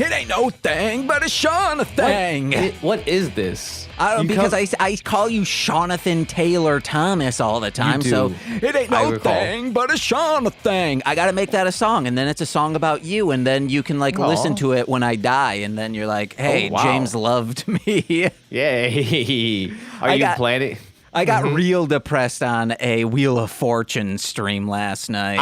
It ain't no thing but a Shauna thing. What is this? I don't, because I call you Shaunathan Taylor Thomas all the time, so it ain't no thing but a Shauna thing. I gotta make that a song, and then it's a song about you, and then you can listen to it when I die, and then you're like, hey, James loved me. Yay. Are you planning? I got real depressed on a Wheel of Fortune stream last night.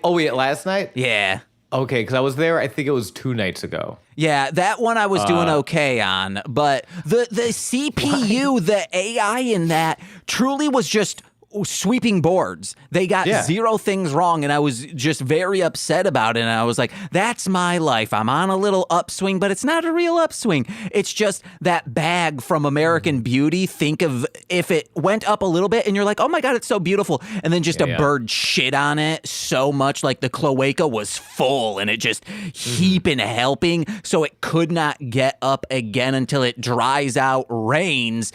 Last night? Yeah. Okay, because I was there, I think it was 2 nights ago. Yeah, that one I was doing okay on, but the CPU, the AI in that truly was just sweeping boards. They got 0 things wrong, and I was just very upset about it, and I was like, that's my life. I'm on a little upswing, but it's not a real upswing. It's just that bag from American Beauty. Think of if it went up a little bit, and you're like, oh my God, it's so beautiful, and then just a bird shit on it so much, like the cloaca was full, and it just heaping helping, so it could not get up again until it dries out, rains,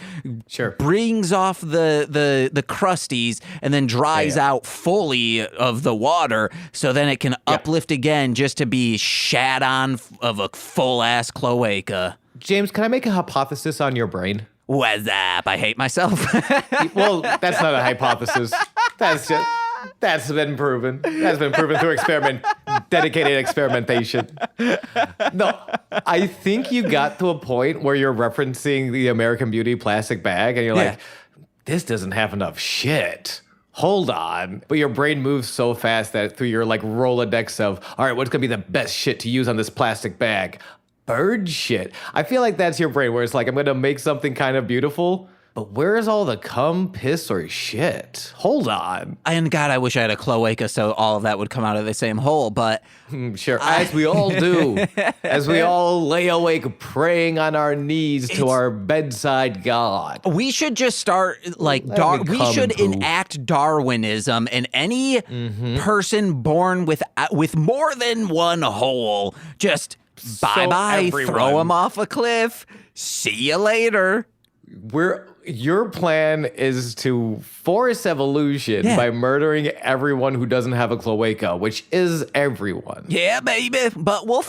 brings off the crust, and then dries out fully of the water, so then it can uplift again just to be shat on of a full-ass cloaca. James, can I make a hypothesis on your brain? What's up? I hate myself. Well, that's not a hypothesis. That's been proven. That's been proven through dedicated experimentation. No, I think you got to a point where you're referencing the American Beauty plastic bag, and you're like, this doesn't have enough shit. Hold on. But your brain moves so fast that through your Rolodex of, all right, what's going to be the best shit to use on this plastic bag? Bird shit. I feel like that's your brain where it's like, I'm going to make something kind of beautiful, but where's all the cum, piss, or shit? Hold on. And God, I wish I had a cloaca so all of that would come out of the same hole, but... Sure, as we all do. As we all lay awake praying on our knees to our bedside God. We should just start, we should enact Darwinism, and any person born with more than one hole, just bye-bye, throw him off a cliff, see you later. Your plan is to force evolution by murdering everyone who doesn't have a cloaca, which is everyone. Yeah, baby. But we'll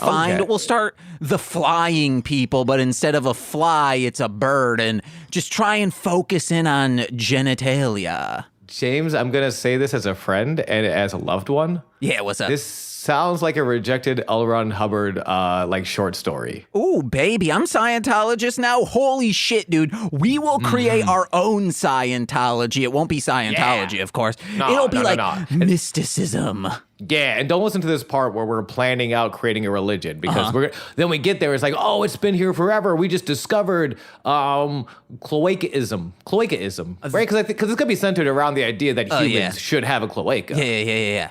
we'll start the flying people, but instead of a fly, it's a bird, and just try and focus in on genitalia. James, I'm going to say this as a friend and as a loved one. Yeah, what's up? This sounds like a rejected L. Ron Hubbard short story. Ooh, baby, I'm Scientologist now. Holy shit, dude. We will create our own Scientology. It won't be Scientology, of course. It'll be mysticism. Yeah, and don't listen to this part where we're planning out creating a religion, because then we get there, it's like, oh, it's been here forever. We just discovered cloacaism, right? Because it's going to be centered around the idea that humans should have a cloaca. Yeah.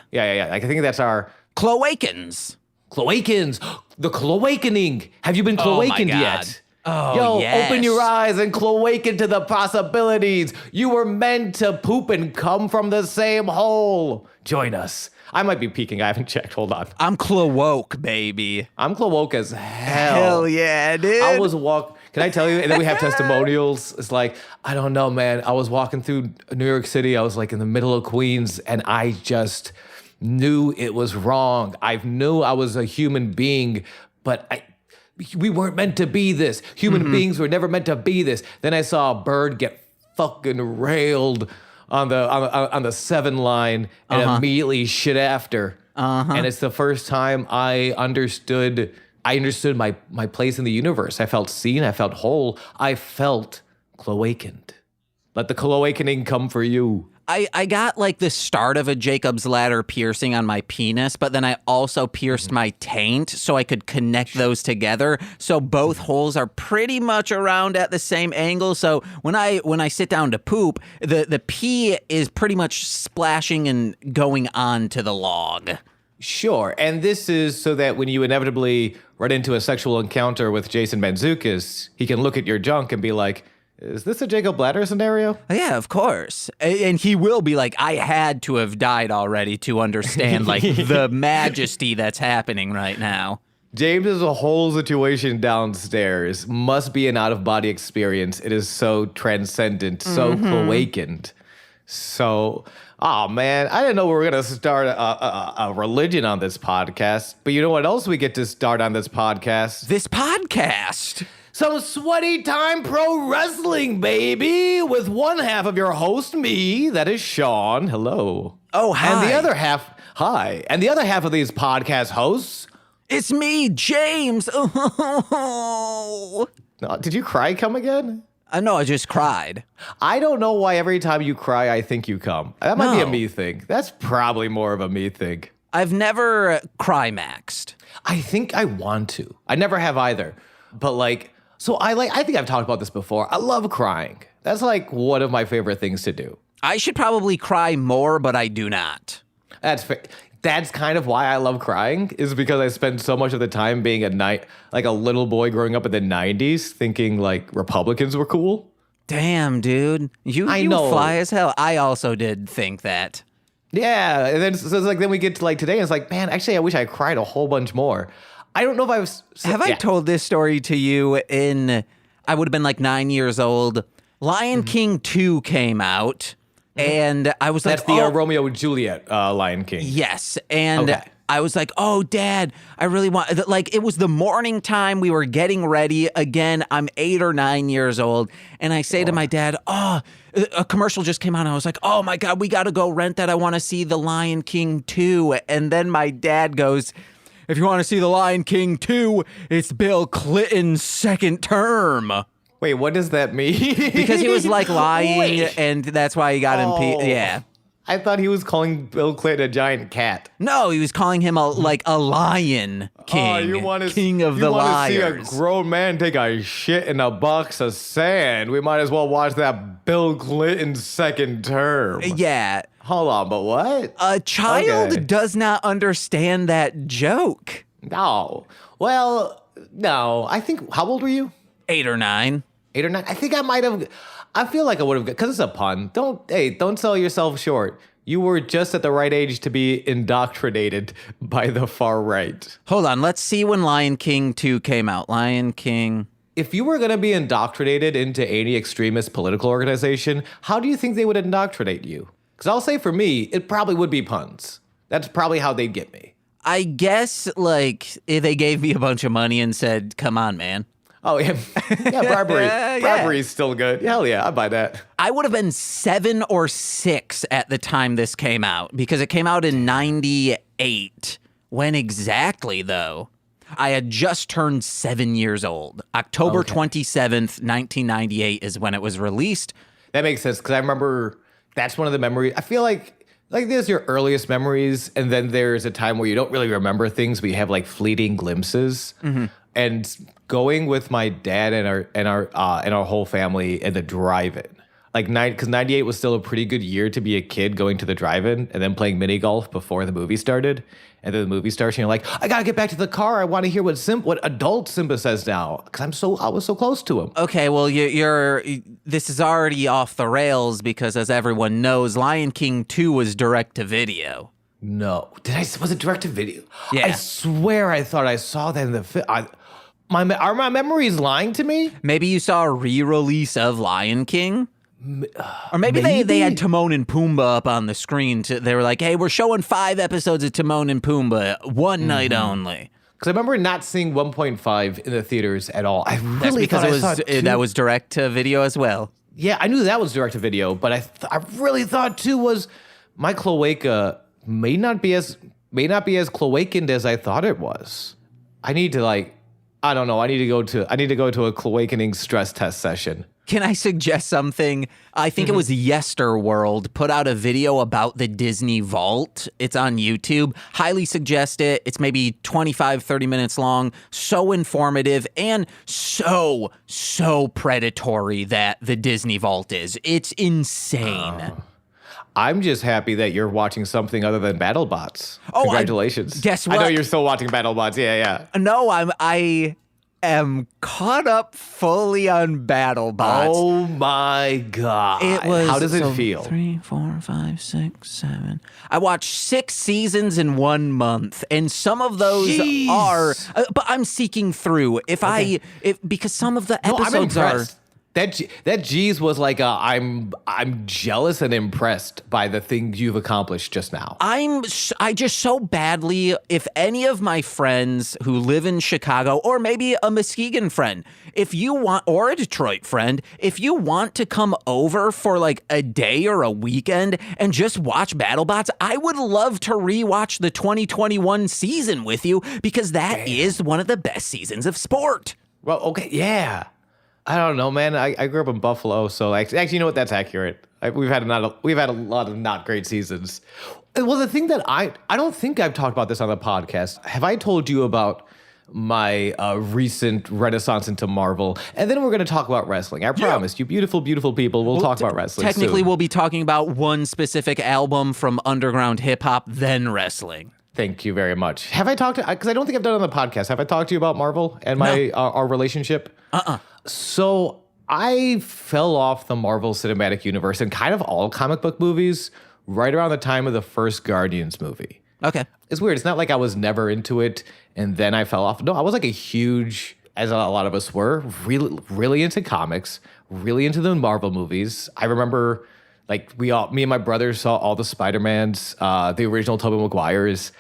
I think that's our... Cloacans. The cloakening. Have you been cloakened yet? Oh, yes. Open your eyes and cloaken to the possibilities. You were meant to poop and come from the same hole. Join us. I might be peeking. I haven't checked. Hold on. I'm cloaque, baby. I'm cloaque as hell. Hell yeah, dude. I was Can I tell you? And then we have testimonials. It's like, I don't know, man. I was walking through New York City. I was in the middle of Queens, and I just knew it was wrong. I knew I was a human being, but we weren't meant to be this. Human beings were never meant to be this. Then I saw a bird get fucking railed on the 7 line and immediately shit after. And it's the first time I understood my place in the universe. I felt seen. I felt whole. I felt cloakened. Let the cloakening come for you. I got the start of a Jacob's Ladder piercing on my penis, but then I also pierced my taint so I could connect those together. So both holes are pretty much around at the same angle. So when I sit down to poop, the pee is pretty much splashing and going on to the log. Sure. And this is so that when you inevitably run into a sexual encounter with Jason Mantzoukas, he can look at your junk and be like, is this a Jacob Ladder scenario? Yeah, of course. And he will be like, I had to have died already to understand the majesty that's happening right now. James's whole situation downstairs must be an out-of-body experience. It is so transcendent, so cloakened. So, oh man, I didn't know we were going to start a religion on this podcast. But you know what else we get to start on this podcast? This podcast. Some sweaty time pro wrestling, baby, with one half of your host, me, that is Sean. Hello. Oh, hi. And the other half, hi. And the other half of these podcast hosts. It's me, James. Oh. Did you cry come again? No, I just cried. I don't know why every time you cry, I think you come. That might be a me thing. That's probably more of a me thing. I've never cry-maxed. I think I want to. I never have either. But like, so I think I've talked about this before. I love crying. That's like one of my favorite things to do. I should probably cry more, but I do not. That's fair. That's kind of why I love crying, is because I spend so much of the time being like a little boy growing up in the 90s thinking like Republicans were cool. Damn, dude. You know. Fly as hell. I also did think that. Yeah, and then so it's like then we get to like today and it's like, man, actually I wish I cried a whole bunch more. I don't know if I was... Have I told this story to you I would have been like 9 years old. Lion King 2 came out. And I was like, that's the Romeo and Juliet Lion King. Yes. And I was like, oh, Dad, I really want, like, it was the morning time. We were getting ready. Again, I'm 8 or 9 years old. And I say to my dad, a commercial just came on. I was like, oh my God, we got to go rent that. I want to see The Lion King 2. And then my dad goes, if you want to see The Lion King 2, it's Bill Clinton's second term. Wait, what does that mean? Because he was like lying, and that's why he got impeached. Yeah. I thought he was calling Bill Clinton a giant cat. No, he was calling him a lion king. King of the liars. You want to see a grown man take a shit in a box of sand? We might as well watch that Bill Clinton second term. Yeah. Hold on, but what? A child does not understand that joke. No. Well, no. I think, how old were you? 8 or 9. 8 or 9. I think I might have. I feel like I would have, because it's a pun. Don't sell yourself short. You were just at the right age to be indoctrinated by the far right. Hold on, let's see when Lion King 2 came out. Lion King. If you were going to be indoctrinated into any extremist political organization, how do you think they would indoctrinate you? Because I'll say for me, it probably would be puns. That's probably how they'd get me. I guess, like, if they gave me a bunch of money and said, come on, man. Oh, yeah. Yeah, bribery. Bribery is still good. Hell yeah, I buy that. I would have been 7 or 6 at the time this came out, because it came out in 98. When exactly, though? I had just turned 7 years old. October 27th, 1998 is when it was released. That makes sense, because I remember that's one of the memories. I feel like there's your earliest memories, and then there's a time where you don't really remember things, but you have like fleeting glimpses. Mm-hmm. And going with my dad and our whole family in the drive-in, like because 98 was still a pretty good year to be a kid going to the drive-in and then playing mini golf before the movie started. And then the movie starts and you're like, I gotta get back to the car. I want to hear what adult Simba says now, because I was so close to him. Okay, well this is already off the rails, because as everyone knows, Lion King 2 was direct to video. No, was it direct to video? Yeah, I swear I thought I saw that in the film. Are my memories lying to me? Maybe you saw a re-release of Lion King. Or maybe they had Timon and Pumbaa up on the screen. They were like, hey, we're showing 5 episodes of Timon and Pumbaa one night only. Because I remember not seeing 1.5 in the theaters at all. That's because that was direct to video as well. Yeah, I knew that was direct to video, but I really thought 2 was my cloaca may not be as cloacaned as I thought it was. I need to I don't know. I need to go to a cloacaning stress test session. Can I suggest something? I think it was Yesterworld put out a video about the Disney Vault. It's on YouTube. Highly suggest it. It's maybe 25, 30 minutes long. So informative and so predatory that the Disney Vault is. It's insane. I'm just happy that you're watching something other than BattleBots. Oh, congratulations! Guess what? I know you're still watching BattleBots. Yeah. No, I am caught up fully on BattleBots. Oh my God! It was. How does it feel? 3, 4, 5, 6, 7. I watched 6 seasons in 1 month, and some of those are. But I'm seeking through. Because some of the episodes are. That G's was like I'm jealous and impressed by the things you've accomplished just now. I just so badly, if any of my friends who live in Chicago, or maybe a Muskegon friend, if you want, or a Detroit friend, if you want to come over for like a day or a weekend and just watch BattleBots, I would love to rewatch the 2021 season with you, because that is one of the best seasons of sport. Well, okay, yeah. I don't know, man. I grew up in Buffalo, so actually, you know what? That's accurate. We've had a lot of not great seasons. Well, the thing that I don't think I've talked about this on the podcast. Have I told you about my recent renaissance into Marvel? And then we're going to talk about wrestling. I promise you, beautiful, beautiful people. We'll talk about wrestling. Technically, soon. We'll be talking about one specific album from underground hip hop, then wrestling. Thank you very much. Have I talked to? Because I don't think I've done it on the podcast. Have I talked to you about Marvel and my our relationship? So I fell off the Marvel Cinematic Universe and kind of all comic book movies right around the time of the first Guardians movie. Okay. It's weird. It's not like I was never into it and then I fell off. No, I was like a huge, as a lot of us were, really, really into comics, really into the Marvel movies. I remember like me and my brothers saw all the Spider-Mans, the original Tobey Maguires.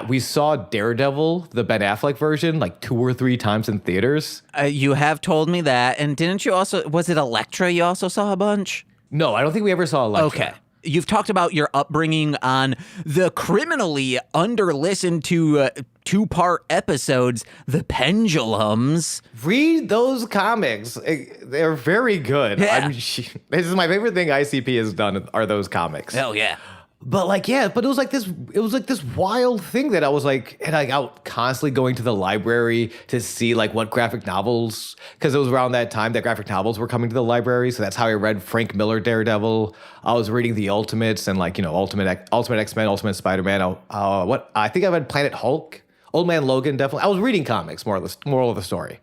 We saw Daredevil, the Ben Affleck version, like 2 or 3 times in theaters. You have told me that. And didn't you also, was it Elektra you also saw a bunch? No, I don't think we ever saw Elektra. Okay. You've talked about your upbringing on the criminally under-listened to 2-part episodes, The Pendulums. Read those comics. They're very good. Yeah. This is my favorite thing ICP has done are those comics. Hell yeah. But like, yeah, but it was like this wild thing that I was like, and I out constantly going to the library to see like what graphic novels, because it was around that time that graphic novels were coming to the library. So that's how I read Frank Miller Daredevil. I was reading the Ultimates and like, Ultimate X-Men, Ultimate Spider-Man. I think I read Planet Hulk. Old Man Logan, definitely. I was reading comics, moral of the story.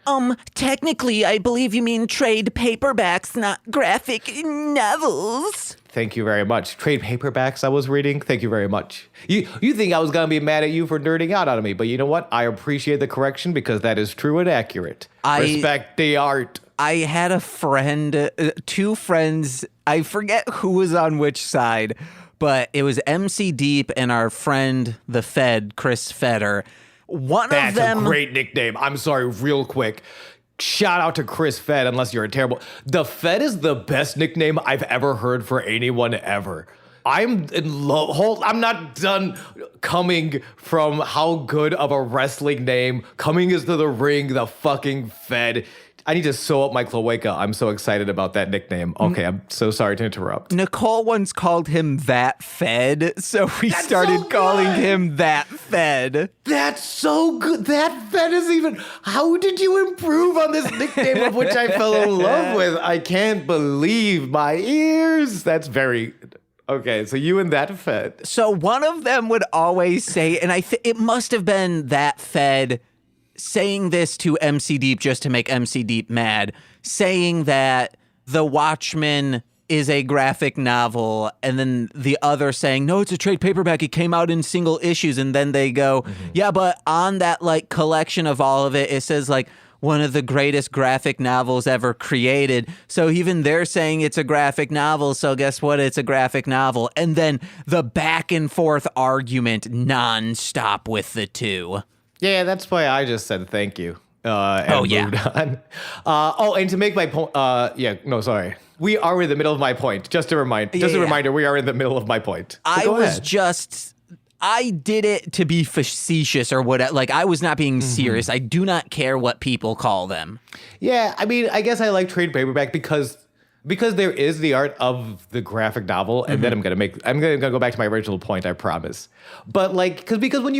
Technically, I believe you mean trade paperbacks, not graphic novels. Thank you very much. Trade paperbacks I was reading. Thank you very much. You think I was going to be mad at you for nerding out on me, but you know what? I appreciate the correction because that is true and accurate. Respect the art. I had a friend, 2 friends, I forget who was on which side, but it was MC Deep and our friend, the Fed, Chris Feder. That's a great nickname. I'm sorry, real quick. Shout out to Chris Fed, unless you're a terrible. The Fed is the best nickname I've ever heard for anyone ever. I'm in love. I'm not done coming from how good of a wrestling name. Coming into the ring, the fucking Fed. I need to sew up my cloaca. I'm so excited about that nickname. Okay, I'm so sorry to interrupt. Nicole once called him That Fed, so we started calling him That Fed. That's so good. That Fed is even... How did you improve on this nickname of which I fell in love with? I can't believe my ears. That's very... Okay, so you and That Fed. So one of them would always say, and it must have been That Fed saying this to MC Deep just to make MC Deep mad, saying that The Watchmen is a graphic novel, and then the other saying, no, it's a trade paperback, it came out in single issues, and then they go, yeah, but on that like collection of all of it, it says like one of the greatest graphic novels ever created. So even they're saying it's a graphic novel, so guess what? It's a graphic novel. And then the back and forth argument nonstop with the 2. Yeah, that's why I just said thank you. Moved on. And to make my point, sorry. We are in the middle of my point. Just a reminder, we are in the middle of my point. I did it to be facetious or whatever. Like, I was not being serious. I do not care what people call them. Yeah, I mean, I guess I like trade paperback because there is the art of the graphic novel, and then I'm gonna go back to my original point. I promise. But like, because when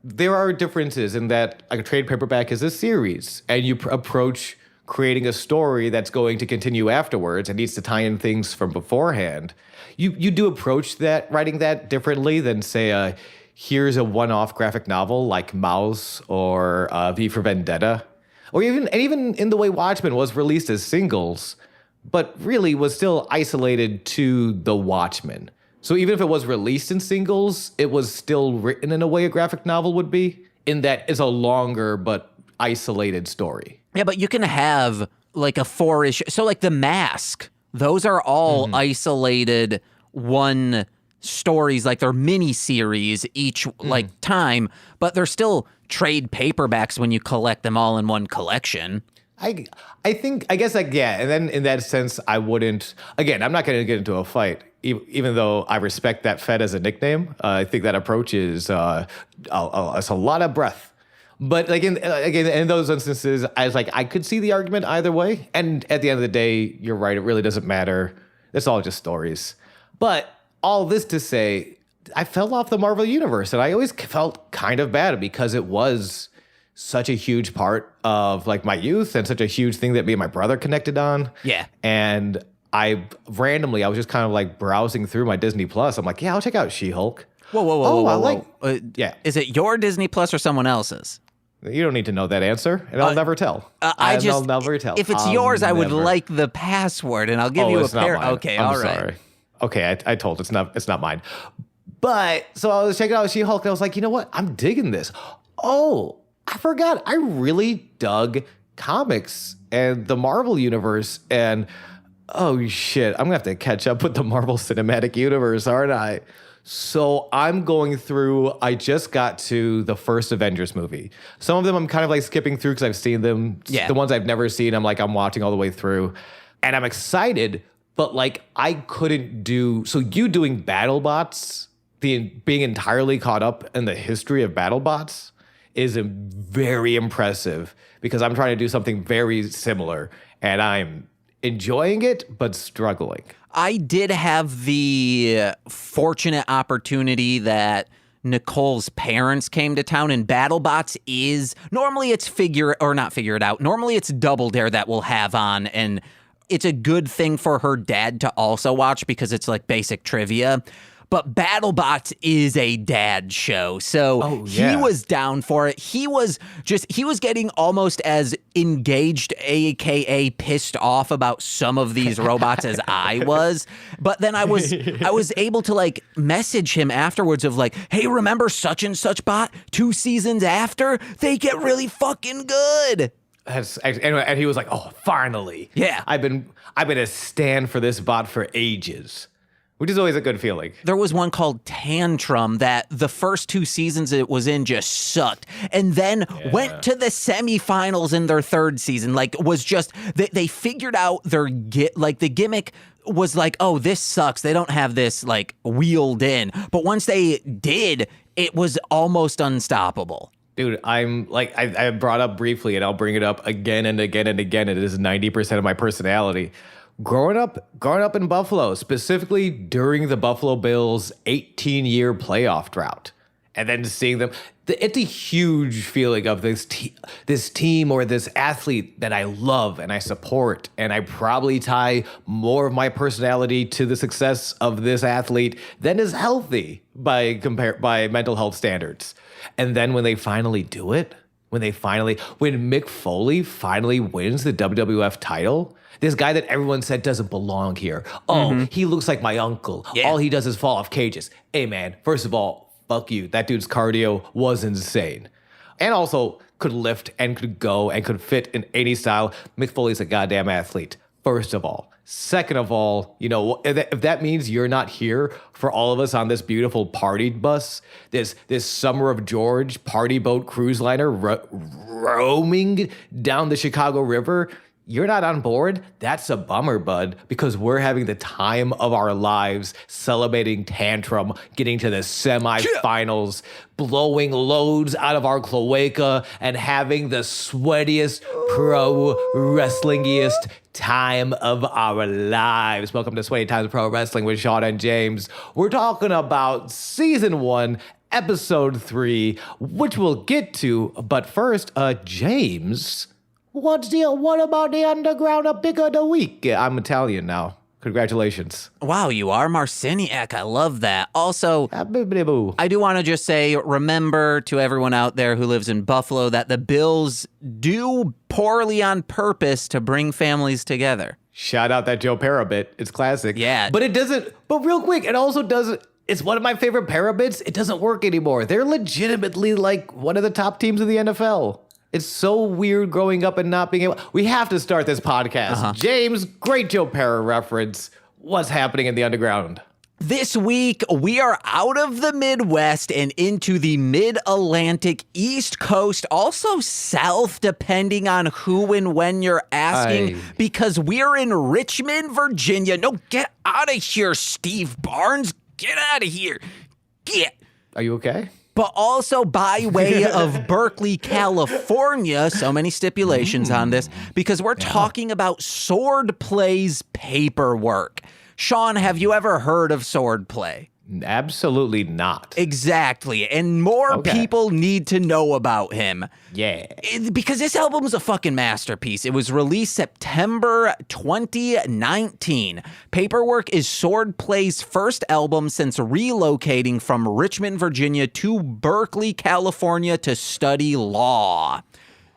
there are differences in that like, a trade paperback is a series, and you approach creating a story that's going to continue afterwards and needs to tie in things from beforehand. You do approach writing that differently than say here's a one-off graphic novel like Mouse or V for Vendetta, or even in the way Watchmen was released as singles, but really was still isolated to the Watchmen. So even if it was released in singles, it was still written in a way a graphic novel would be, in that it's a longer but isolated story. Yeah, but you can have like a 4-issue. So like The Mask, those are all isolated one stories, like they're mini series each like time, but they're still trade paperbacks when you collect them all in one collection. I guess like, yeah. And then in that sense, I wouldn't, again, I'm not going to get into a fight, even though I respect that Fed as a nickname. I think that approach is it's a lot of breath. But like in those instances, I was like, I could see the argument either way. And at the end of the day, you're right. It really doesn't matter. It's all just stories. But all this to say, I fell off the Marvel Universe, and I always felt kind of bad because it was such a huge part of like my youth and such a huge thing that me and my brother connected on. Yeah. And I was just kind of like browsing through my Disney Plus. I'm like, yeah, I'll check out She-Hulk. Whoa. Yeah. Is it your Disney Plus or someone else's? You don't need to know that answer, and I'll never tell. I'll never tell. If it's yours, I would like the password, and I'll give you a pair. Okay, I'm all right. Sorry. Okay, I told it's not mine. But so I was checking out She-Hulk, and I was like, you know what? I'm digging this. Oh, I forgot. I really dug comics and the Marvel universe, and oh shit, I'm gonna have to catch up with the Marvel Cinematic Universe, aren't I? So I'm going through, I just got to the first Avengers movie. Some of them I'm kind of like skipping through because I've seen them. Yeah. The ones I've never seen, I'm watching all the way through. And I'm excited, but like I couldn't do, so you doing BattleBots, being entirely caught up in the history of BattleBots is very impressive because I'm trying to do something very similar and I'm enjoying it, but struggling. I did have the fortunate opportunity that Nicole's parents came to town, and BattleBots is normally it's not figure it out. Normally it's Double Dare that we'll have on, and it's a good thing for her dad to also watch because it's like basic trivia. But BattleBots is a dad show. So he was down for it. He was getting almost as engaged, AKA pissed off about some of these robots as I was. But then I was able to like message him afterwards of like, hey, remember such and such bot 2 seasons after? They get really fucking good. And he was like, oh, finally. Yeah. I've been a stan for this bot for ages. Which is always a good feeling. There was one called Tantrum that the first 2 seasons it was in just sucked. And then went to the semifinals in their 3rd season. Like, was just, they figured out the gimmick was like, oh, this sucks. They don't have this, like, wheeled in. But once they did, it was almost unstoppable. Dude, I'm like, I brought up briefly, and I'll bring it up again and again and again. It is 90% of my personality. Growing up in Buffalo, specifically during the Buffalo Bills' 18-year playoff drought, and then seeing them, it's a huge feeling of this team or this athlete that I love and I support, and I probably tie more of my personality to the success of this athlete than is healthy by mental health standards. And then when they finally do it, when Mick Foley finally wins the WWF title. This guy that everyone said doesn't belong here. Oh, he looks like my uncle. Yeah. All he does is fall off cages. Hey, man, first of all, fuck you. That dude's cardio was insane. And also could lift and could go and could fit in any style. Mick Foley's a goddamn athlete, first of all. Second of all, you know, if that means you're not here for all of us on this beautiful party bus, this Summer of George party boat cruise liner roaming down the Chicago River, you're not on board, that's a bummer, bud, because we're having the time of our lives celebrating Tantrum, getting to the semifinals, blowing loads out of our cloaca, and having the sweatiest, pro wrestlingiest time of our lives. Welcome to Sweaty Times Pro Wrestling with Sean and James. We're talking about Season 1, Episode 3, which we'll get to, but first, James... What about the underground pick of the week? I'm Italian now. Congratulations. Wow, you are Marciniak. I love that. Also, I do want to just say, remember to everyone out there who lives in Buffalo that the Bills do poorly on purpose to bring families together. Shout out that Joe Pera bit. It's classic. Yeah. But it doesn't, but real quick, it also doesn't, it's one of my favorite Pera bits. It doesn't work anymore. They're legitimately like one of the top teams of the NFL. It's so weird growing up and not being able. We have to start this podcast. James, great Joe Pera reference. What's happening in the underground? This week, we are out of the Midwest and into the Mid-Atlantic East Coast, also South, depending on who and when you're asking, because we're in Richmond, Virginia. No, get out of here, Steve Barnes. Get out of here. Get. Are you okay? But also by way of Berkeley, California. So many stipulations on this because we're talking about Swordplay's paperwork. Sean, have you ever heard of Swordplay? Absolutely not. Exactly. And more people need to know about him. Yeah. Because this album is a fucking masterpiece. It was released September 2019. Paperwork is Swordplay's first album since relocating from Richmond, Virginia to Berkeley, California to study law.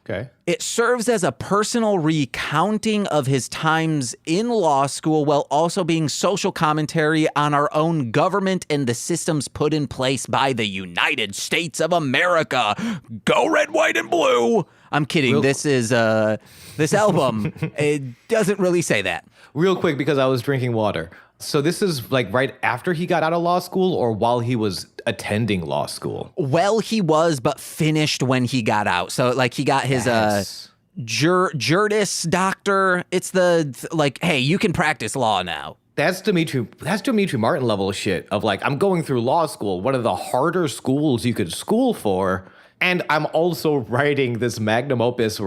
Okay. It serves as a personal recounting of his times in law school while also being social commentary on our own government and the systems put in place by the United States of America. Go red, white, and blue. I'm kidding. This album, it doesn't really say that. Real quick, because I was drinking water. So this is like right after he got out of law school or while he was attending law school? Well, he was, but finished when he got out. So like he got his Juris Doctor. It's hey, you can practice law now. That's Dimitri Martin level shit of like, I'm going through law school, one of the harder schools you could school for, and I'm also writing this magnum opus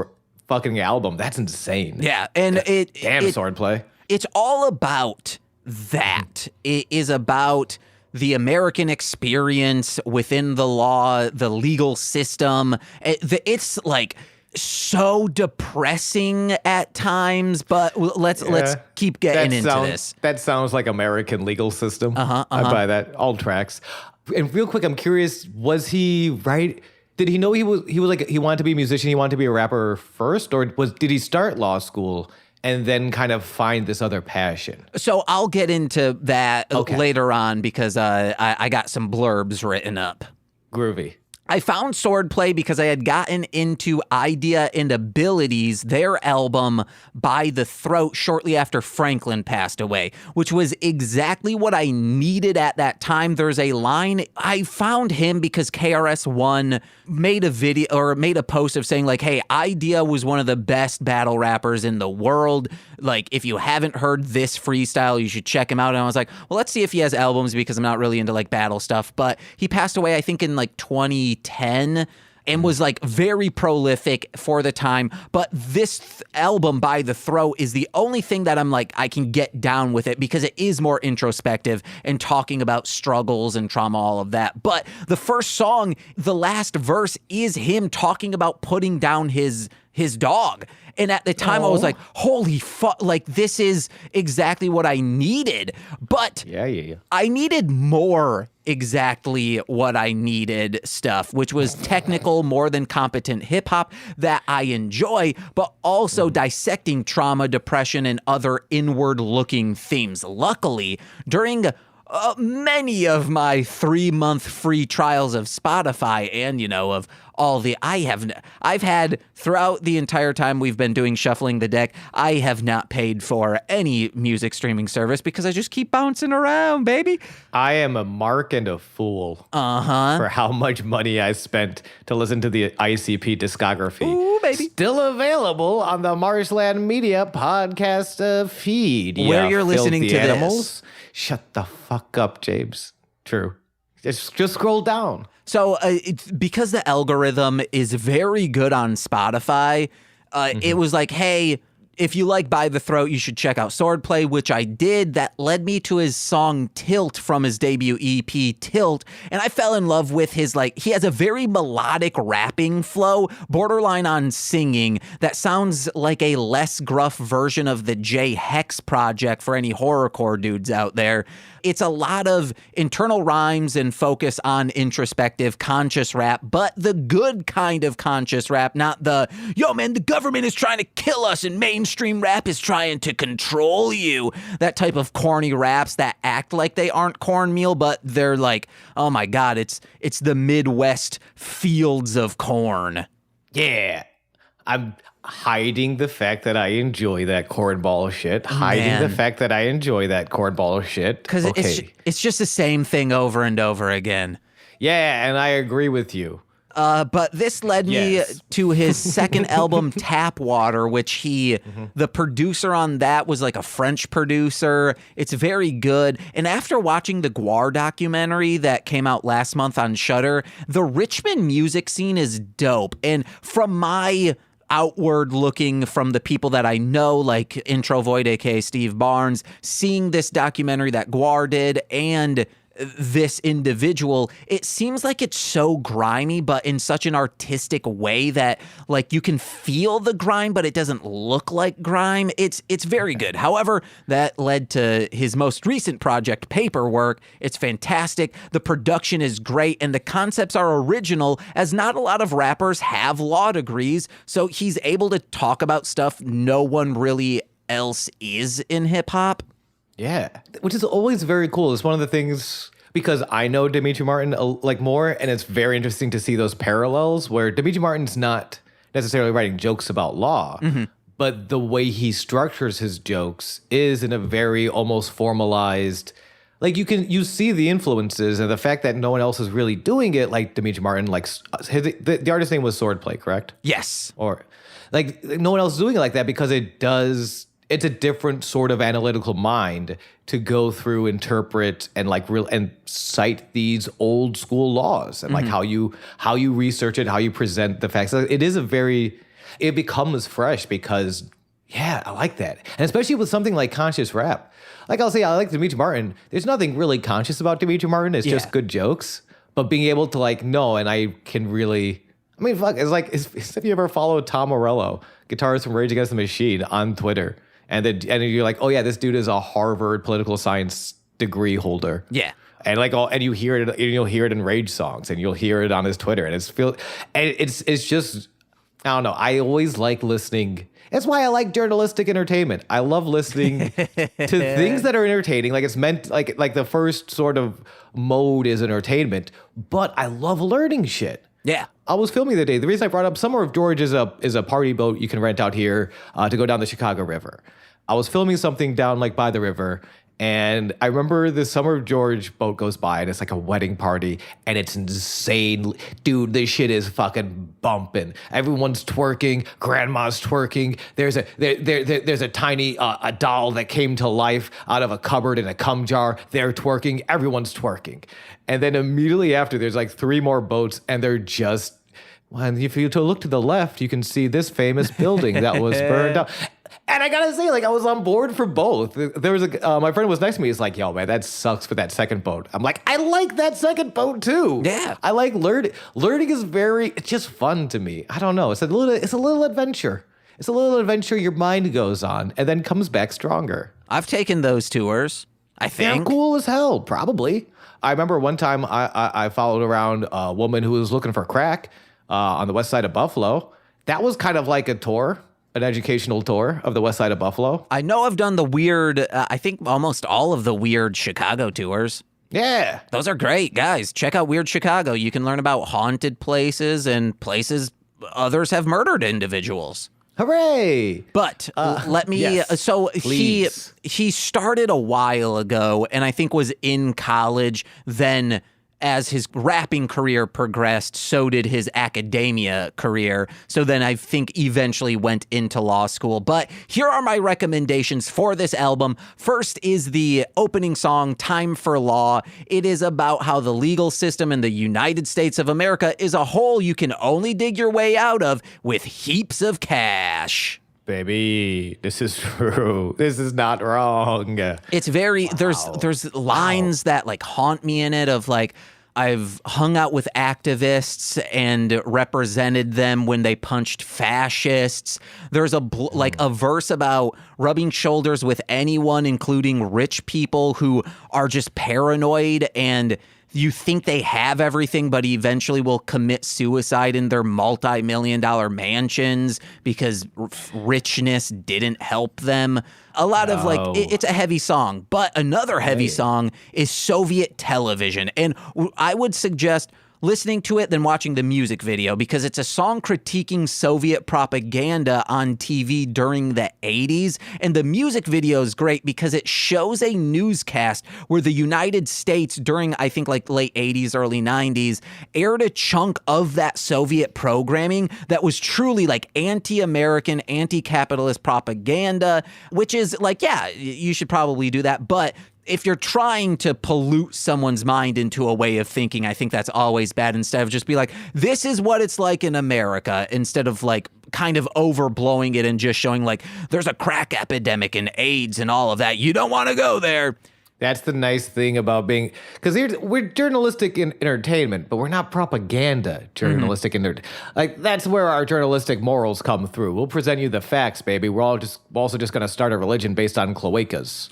fucking album. That's insane. Yeah, and damn Swordplay. It's all about that. It is about the American experience within the law, the legal system. It's like so depressing at times, but let's keep getting into this. That sounds like American legal system. I buy that. All tracks. And real quick, I'm curious, was he right? Did he know he was like he wanted to be a musician, he wanted to be a rapper first, or did he start law school and then kind of find this other passion? So I'll get into that later on because I got some blurbs written up. Groovy. I found Swordplay because I had gotten into Idea and Abilities, their album By the Throat, shortly after Franklin passed away, which was exactly what I needed at that time. There's a line, I found him because KRS-One made a video or made a post of saying like, hey, Idea was one of the best battle rappers in the world. Like, if you haven't heard this freestyle, you should check him out. And I was like, well, let's see if he has albums because I'm not really into like battle stuff. But he passed away, I think, in like 2010 and was like very prolific for the time. But this album By the Throat is the only thing that I'm like, I can get down with it because it is more introspective and talking about struggles and trauma, all of that. But the first song, the last verse is him talking about putting down his dog. And at the time, I was like, holy fuck, like, this is exactly what I needed. But I needed more exactly what I needed stuff, which was technical, more than competent hip-hop that I enjoy, but also dissecting trauma, depression, and other inward-looking themes. Luckily, during many of my 3-month free trials of Spotify and, of all the I've had throughout the entire time we've been doing Shuffling the Deck, I have not paid for any music streaming service because I just keep bouncing around, baby. I am a mark and a fool for how much money I spent to listen to the ICP discography. Ooh, baby. Still available on the Marshland Media podcast feed. Where you're listening to animals. Shut the fuck up, James. True. Just scroll down. So because the algorithm is very good on Spotify, it was like, hey, if you like By the Throat, you should check out Swordplay, which I did. That led me to his song Tilt from his debut EP, Tilt. And I fell in love with his, he has a very melodic rapping flow, borderline on singing, that sounds like a less gruff version of the J Hex Project for any horrorcore dudes out there. It's a lot of internal rhymes and focus on introspective, conscious rap, but the good kind of conscious rap, not the, yo, man, the government is trying to kill us and mainstream rap is trying to control you. That type of corny raps that act like they aren't cornmeal, but they're like, oh my God, it's the Midwest fields of corn. Yeah. I'm hiding the fact that I enjoy that cornball shit. Hiding the fact that I enjoy that cornball shit. Because it's just the same thing over and over again. Yeah, and I agree with you. But this led me to his second album, Tap Water, which the producer on that was like a French producer. It's very good. And after watching the Guar documentary that came out last month on Shudder, the Richmond music scene is dope. And from my outward looking from the people that I know, like Intro Void, aka Steve Barnes, seeing this documentary that Guar did and this individual, it seems like it's so grimy, but in such an artistic way that like you can feel the grime, but it doesn't look like grime. It's very good. However, that led to his most recent project, Paperwork. It's fantastic. The production is great, and the concepts are original, as not a lot of rappers have law degrees, so he's able to talk about stuff no one really else is in hip-hop. Yeah, which is always very cool. It's one of the things, because I know Dimitri Martin like more, and it's very interesting to see those parallels where Dimitri Martin's not necessarily writing jokes about law, but the way he structures his jokes is in a very almost formalized, like you see the influences and the fact that no one else is really doing it like Dimitri Martin, like the artist's name was Swordplay, correct? Yes. Or like no one else is doing it like that because it's a different sort of analytical mind to go through, interpret, and like and cite these old school laws and like how you research it, how you present the facts. It becomes fresh because I like that. And especially with something like conscious rap. Like I'll say, I like Dimitri Martin. There's nothing really conscious about Dimitri Martin. It's just good jokes. But being able to like know, and I can really, I mean, fuck, it's like, have you ever followed Tom Morello, guitarist from Rage Against the Machine, on Twitter? And you're like, oh yeah, this dude is a Harvard political science degree holder. Yeah. And like and you hear it, and you'll hear it in Rage songs, and you'll hear it on his Twitter, and it's just, I don't know. I always like listening. That's why I like journalistic entertainment. I love listening to things that are entertaining. Like it's meant, like the first sort of mode is entertainment, but I love learning shit. Yeah. I was filming the day. The reason I brought up Summer of George is a party boat you can rent out here to go down the Chicago River. I was filming something down like by the river, and I remember the Summer of George boat goes by, and it's like a wedding party, and it's insane. Dude, this shit is fucking bumping. Everyone's twerking. Grandma's twerking. There's a tiny a doll that came to life out of a cupboard in a cum jar. They're twerking. Everyone's twerking. And then immediately after, there's like 3 more boats, and they're just, well, if you look to the left, you can see this famous building that was burned down. And I gotta say, like, I was on board for both. There was my friend was next to me. He's like, yo, man, that sucks for that second boat. I'm like, I like that second boat too. Yeah. I like learning. Learning is it's just fun to me. I don't know. It's a little adventure. It's a little adventure your mind goes on and then comes back stronger. I've taken those tours, I think. They're cool as hell, probably. I remember one time I followed around a woman who was looking for crack on the west side of Buffalo. That was kind of like a tour. An educational tour of the west side of Buffalo. I know I've done the weird, I think almost all of the weird Chicago tours. Yeah. Those are great, guys. Check out Weird Chicago. You can learn about haunted places and places others have murdered individuals. Hooray! But let me, yes, so please. he started a while ago and I think was in college. Then as his rapping career progressed, so did his academia career. So then I think eventually went into law school. But here are my recommendations for this album. First is the opening song, Time for Law. It is about how the legal system in the United States of America is a hole you can only dig your way out of with heaps of cash. Baby, this is true. This is not wrong. It's very, there's lines that like haunt me in it of like, I've hung out with activists and represented them when they punched fascists. There's a verse about rubbing shoulders with anyone, including rich people who are just paranoid and you think they have everything, but eventually will commit suicide in their multi-million-dollar mansions because richness didn't help them. A lot of it's a heavy song, but another heavy song is Soviet Television. And I would suggest listening to it than watching the music video because it's a song critiquing Soviet propaganda on TV during the 80s. And the music video is great because it shows a newscast where the United States during, I think, like late 80s, early 90s, aired a chunk of that Soviet programming that was truly like anti-American, anti-capitalist propaganda, which is like, yeah, you should probably do that. But if you're trying to pollute someone's mind into a way of thinking, I think that's always bad. Instead of just be like, this is what it's like in America, instead of like kind of overblowing it and just showing like there's a crack epidemic and AIDS and all of that. You don't want to go there. That's the nice thing about being, because we're journalistic in entertainment, but we're not propaganda journalistic like that's where our journalistic morals come through. We'll present you the facts, baby. We're also just going to start a religion based on cloacas,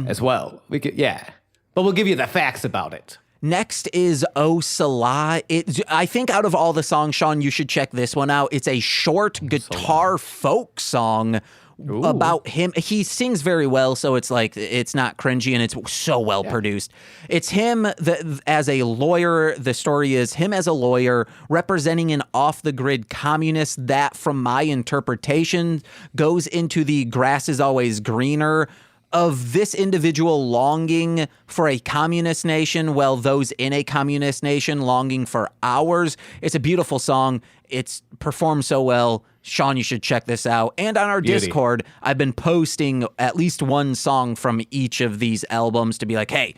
as well. But we'll give you the facts about it. Next is O Salah. I think out of all the songs, Sean, you should check this one out. It's a short guitar folk song. Ooh. About him. He sings very well, so it's like it's not cringy and it's so well produced. It's him as a lawyer. The story is him as a lawyer representing an off-the-grid communist that, from my interpretation, goes into the grass is always greener of this individual longing for a communist nation while those in a communist nation longing for ours. It's a beautiful song. It's performed so well. Sean, you should check this out. And on our Discord, I've been posting at least one song from each of these albums to be like, hey,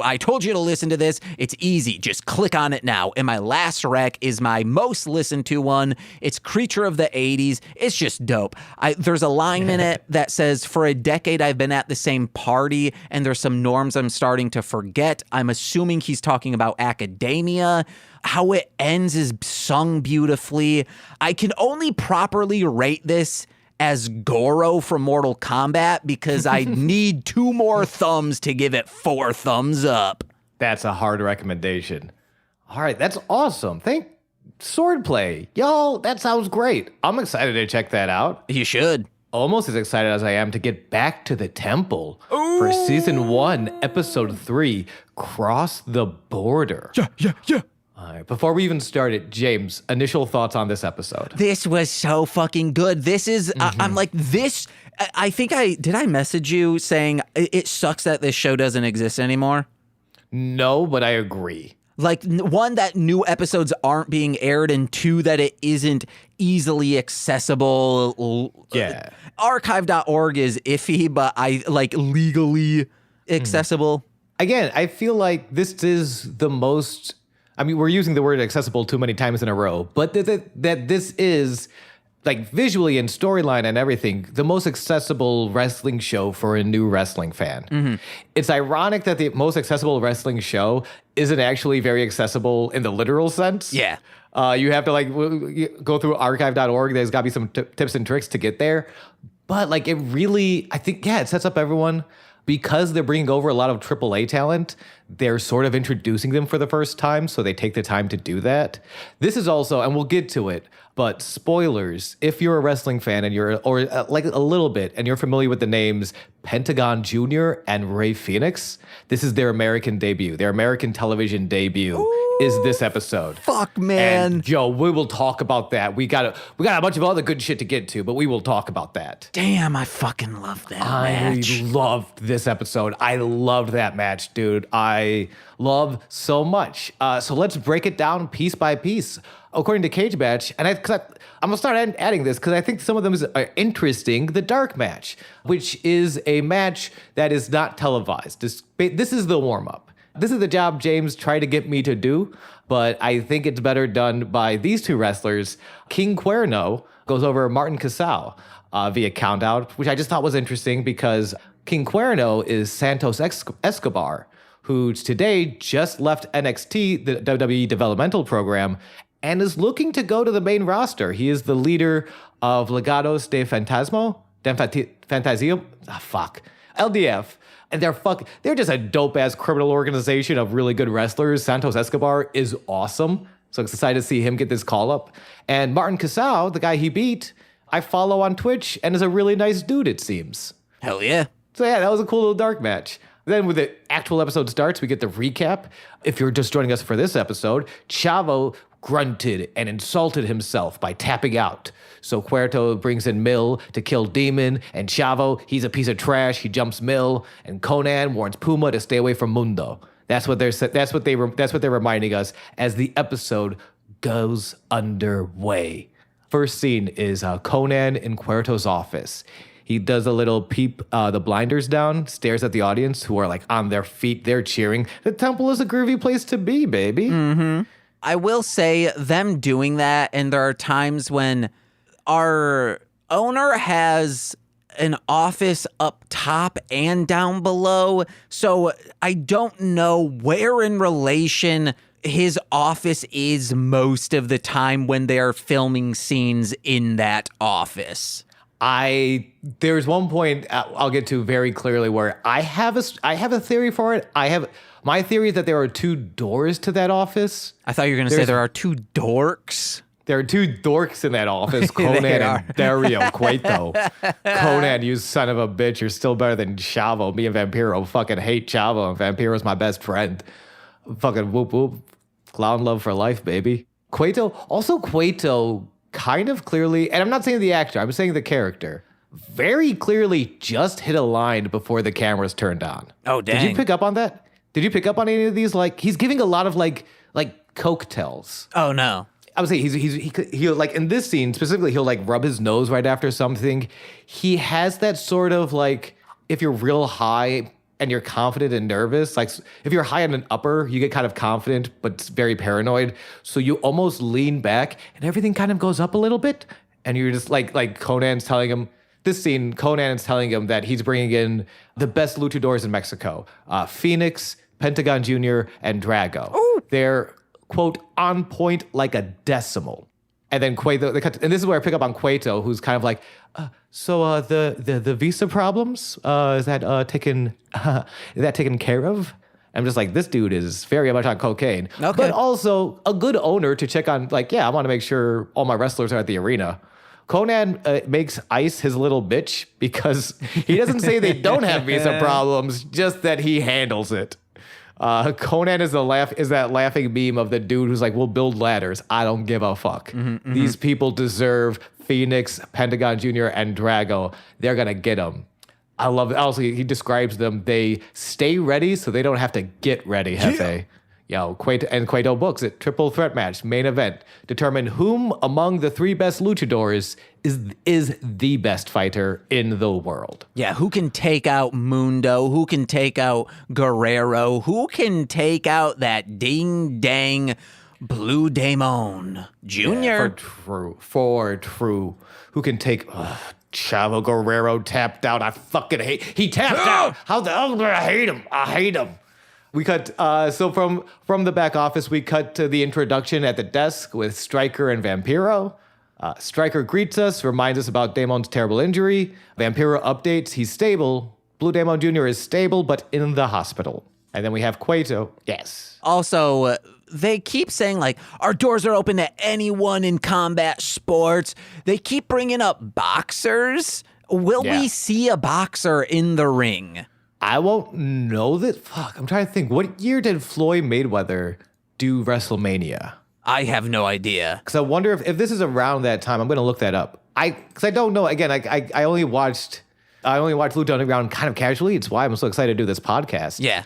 I told you to listen to this. It's easy. Just click on it now. And my last rec is my most listened to one. It's Creature of the 80s. It's just dope. There's a line in it that says, for a decade, I've been at the same party, and there's some norms I'm starting to forget. I'm assuming he's talking about academia. How it ends is sung beautifully. I can only properly rate this as Goro from Mortal Kombat because I need 2 more thumbs to give it 4 thumbs up. That's a hard recommendation. All right, that's awesome. Swordplay. Y'all, that sounds great. I'm excited to check that out. You should. Almost as excited as I am to get back to the temple for season 1, episode 3, Cross the Border. Yeah. All right, before we even started, James, initial thoughts on this episode. This was so fucking good. This is, I'm like, this, I think did I message you saying it sucks that this show doesn't exist anymore? No, but I agree. Like, 1, that new episodes aren't being aired, and 2, that it isn't easily accessible. Yeah. Archive.org is iffy, but I like legally accessible. Again, I feel like this is the most, I mean, we're using the word accessible too many times in a row, but that this is, like, visually and storyline and everything, the most accessible wrestling show for a new wrestling fan. It's ironic that the most accessible wrestling show isn't actually very accessible in the literal sense. Yeah. You have to, like, go through archive.org. There's got to be some tips and tricks to get there. But, like, it really, I think, it sets up everyone. Because they're bringing over a lot of AAA talent, they're sort of introducing them for the first time, so they take the time to do that. This is also, and we'll get to it, but spoilers, if you're a wrestling fan and like a little bit, and you're familiar with the names Pentagón Jr. and Rey Fénix, this is their American debut, their American television debut. Ooh. Is this episode. Fuck, man. And, yo, we will talk about that. We got a bunch of other good shit to get to, but we will talk about that. Damn, I fucking love that match. I loved this episode. I loved that match, dude. I love so much. So let's break it down piece by piece. According to Cage Match, and I'm going to start adding this because I think some of them are interesting. The dark match, which is a match that is not televised. This is the warm-up. This is the job James tried to get me to do, but I think it's better done by these 2 wrestlers. King Cuerno goes over Martin Casal via countout, which I just thought was interesting because King Cuerno is Santos Escobar, who today just left NXT, the WWE developmental program, and is looking to go to the main roster. He is the leader of Legados de Fantasio. LDF. And they're just a dope-ass criminal organization of really good wrestlers. Santos Escobar is awesome. So excited to see him get this call-up. And Martin Casal, the guy he beat, I follow on Twitch and is a really nice dude, it seems. Hell yeah. So yeah, that was a cool little dark match. Then when the actual episode starts, we get the recap. If you're just joining us for this episode, Chavo grunted and insulted himself by tapping out. So Puerto brings in Mill to kill Demon, and Chavo, he's a piece of trash. He jumps Mill, and Conan warns Puma to stay away from Mundo. That's what they're reminding us as the episode goes underway. First scene is Conan in Puerto's office. He does a little peep, the blinders down, stares at the audience who are like on their feet. They're cheering. The temple is a groovy place to be, baby. Mm-hmm. I will say them doing that, and there are times when our owner has an office up top and down below. So I don't know where in relation his office is most of the time when they're filming scenes in that office. There's one point I'll get to very clearly where I have a theory for it. My theory is that there are two doors to that office. I thought you were going to say there are two dorks. There are two dorks in that office, Conan and Dario Cueto. Conan, you son of a bitch, you're still better than Chavo. Me and Vampiro fucking hate Chavo, and Vampiro's my best friend. Fucking whoop whoop. Clown love for life, baby. Cueto kind of clearly, and I'm not saying the actor, I'm saying the character, very clearly just hit a line before the cameras turned on. Oh, dang. Did you pick up on that? Did you pick up on any of these? Like, he's giving a lot of like coke tells. Oh, no. I would say he'll like in this scene specifically, he'll like rub his nose right after something. He has that sort of like, if you're real high and you're confident and nervous, like if you're high on an upper, you get kind of confident, but very paranoid. So you almost lean back and everything kind of goes up a little bit. And you're just like Conan's telling him, this scene, Conan is telling him that he's bringing in the best luchadors in Mexico. Fénix, Pentagón Jr., and Drago. Ooh. They're, quote, on point like a decimal. And then Cueto, and this is where I pick up on Cueto, who's kind of like, so the visa problems, is that taken care of? I'm just like, this dude is very much on cocaine. Okay. But also a good owner to check on, like, yeah, I want to make sure all my wrestlers are at the arena. Conan makes Ice his little bitch because he doesn't say they don't have visa problems, just that he handles it. Conan is that laughing meme of the dude who's like, we'll build ladders. I don't give a fuck. Mm-hmm. These people deserve Fénix, Pentagón Jr., and Drago. They're going to get them. I love it. Also, he describes them. They stay ready so they don't have to get ready, Hefe. Yo, Cueto books it. Triple threat match, main event. Determine whom among the three best luchadors is the best fighter in the world. Yeah, who can take out Mundo? Who can take out Guerrero? Who can take out that ding-dang Blue Demon Jr.? Yeah, for true. Who can take... Chavo Guerrero tapped out. I fucking hate... He tapped out! How the hell do I hate him? I hate him. We cut, so from the back office, we cut to the introduction at the desk with Stryker and Vampiro. Stryker greets us, reminds us about Damon's terrible injury. Vampiro updates, he's stable. Blue Demon Jr. is stable, but in the hospital. And then we have Cueto. Yes. Also, they keep saying, like, our doors are open to anyone in combat sports. They keep bringing up boxers. Will we see a boxer in the ring? I won't know that. Fuck, I'm trying to think. What year did Floyd Mayweather do WrestleMania? I have no idea. Because I wonder if this is around that time. I'm going to look that up. Because I don't know. Again, I only watched Lucha Underground kind of casually. It's why I'm so excited to do this podcast. Yeah.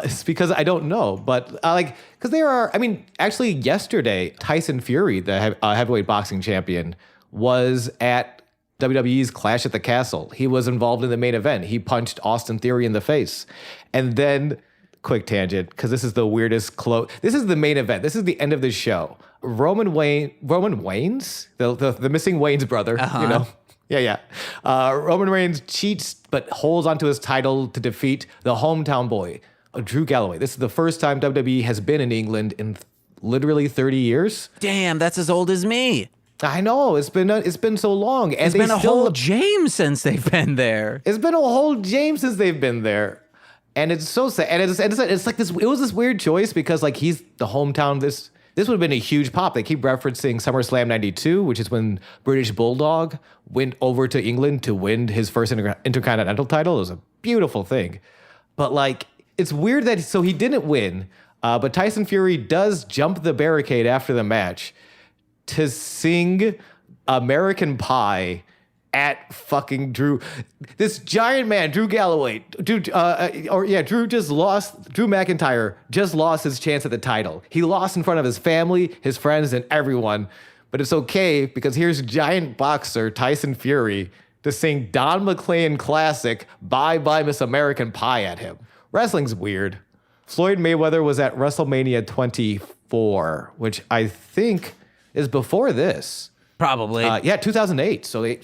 It's because I don't know. But because there are, actually yesterday, Tyson Fury, the heavyweight boxing champion, was at WWE's Clash at the Castle. He was involved in the main event. He punched Austin Theory in the face. And then, quick tangent, because this is the weirdest this is the main event. This is the end of the show. Roman Waynes? The missing Waynes brother, you know? Yeah. Roman Reigns cheats, but holds onto his title to defeat the hometown boy, Drew Galloway. This is the first time WWE has been in England in literally 30 years. Damn, that's as old as me. I know, it's been so long. And it's been a whole James since they've been there. It's been a whole James since they've been there. And it's so sad. And it's like this, it was this weird choice because like he's the hometown, this would have been a huge pop. They keep referencing SummerSlam 92, which is when British Bulldog went over to England to win his first Intercontinental title. It was a beautiful thing. But like, it's weird that so he didn't win, but Tyson Fury does jump the barricade after the match to sing American Pie at fucking Drew. This giant man, Drew Galloway, Drew McIntyre just lost his chance at the title. He lost in front of his family, his friends, and everyone. But it's okay because here's giant boxer Tyson Fury to sing Don McLean classic Bye Bye Miss American Pie at him. Wrestling's weird. Floyd Mayweather was at WrestleMania 24, which I think is before this. Probably. 2008. So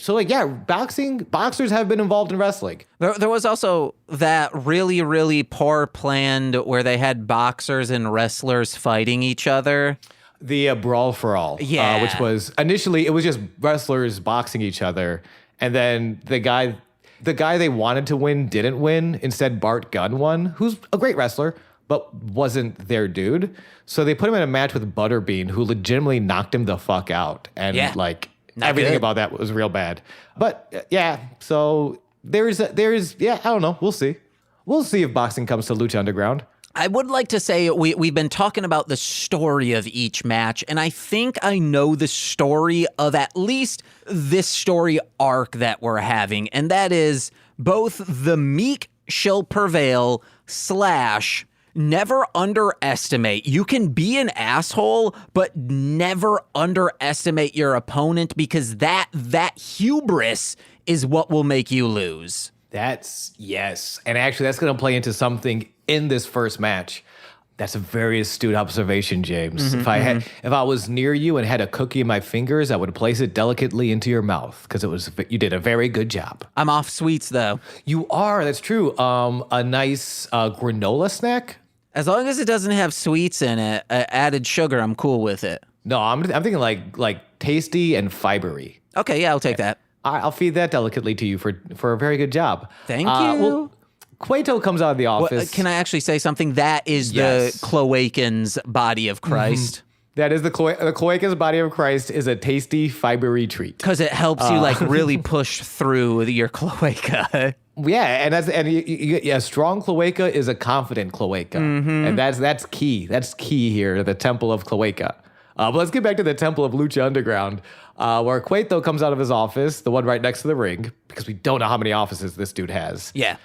boxers have been involved in wrestling. There was also that really, really poor planned where they had boxers and wrestlers fighting each other. The Brawl for All. Yeah. Which was, initially, it was just wrestlers boxing each other. And then the guy they wanted to win didn't win. Instead, Bart Gunn won, who's a great wrestler, but wasn't their dude. So they put him in a match with Butterbean, who legitimately knocked him the fuck out. And everything about that was real bad. But so there's I don't know. We'll see. We'll see if boxing comes to Lucha Underground. I would like to say we've been talking about the story of each match, and I think I know the story of at least this story arc that we're having, and that is both the meek shall prevail / never underestimate. You can be an asshole, but never underestimate your opponent because that hubris is what will make you lose. Yes. And actually, that's going to play into something in this first match. That's a very astute observation, James. If I was near you and had a cookie in my fingers, I would place it delicately into your mouth because you did a very good job. I'm off sweets, though. You are. That's true. A nice granola snack. As long as it doesn't have sweets in it, added sugar, I'm cool with it. No, I'm thinking like tasty and fibery. Okay, yeah, I'll take that. I'll feed that delicately to you for a very good job. Thank you. Well, Cueto comes out of the office. Well, can I actually say something? That is the Cloacan's body of Christ. That is the Cloaca's body of Christ is a tasty, fibery treat. Because it helps you really push through your cloaca. Yeah, and strong cloaca is a confident cloaca, and that's key. That's key here to the Temple of Cloaca. But let's get back to the Temple of Lucha Underground, where Cueto comes out of his office, the one right next to the ring, because we don't know how many offices this dude has. Yeah.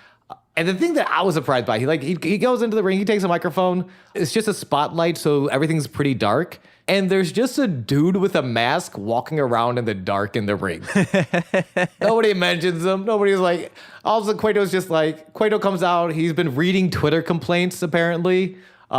And the thing that I was surprised by, he goes into the ring, he takes a microphone. It's just a spotlight, so everything's pretty dark. And there's just a dude with a mask walking around in the dark in the ring. Nobody mentions him. Nobody's like, all of a sudden Cueto comes out. He's been reading Twitter complaints, apparently.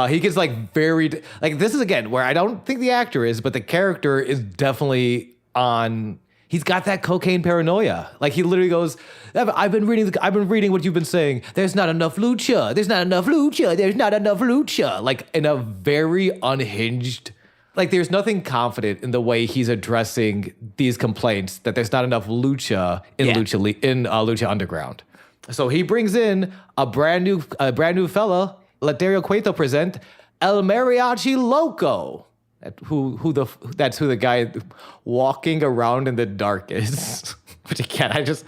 He gets this is again where I don't think the actor is, but the character is definitely on. He's got that cocaine paranoia. Like he literally goes, I've been reading what you've been saying. There's not enough lucha. There's not enough lucha. There's not enough lucha. Like in a very unhinged, like there's nothing confident in the way he's addressing these complaints that there's not enough lucha in Lucha Underground. So he brings in a brand new fella. Let Dario Cueto present El Mariachi Loco. That's who the guy walking around in the dark is. Which again, this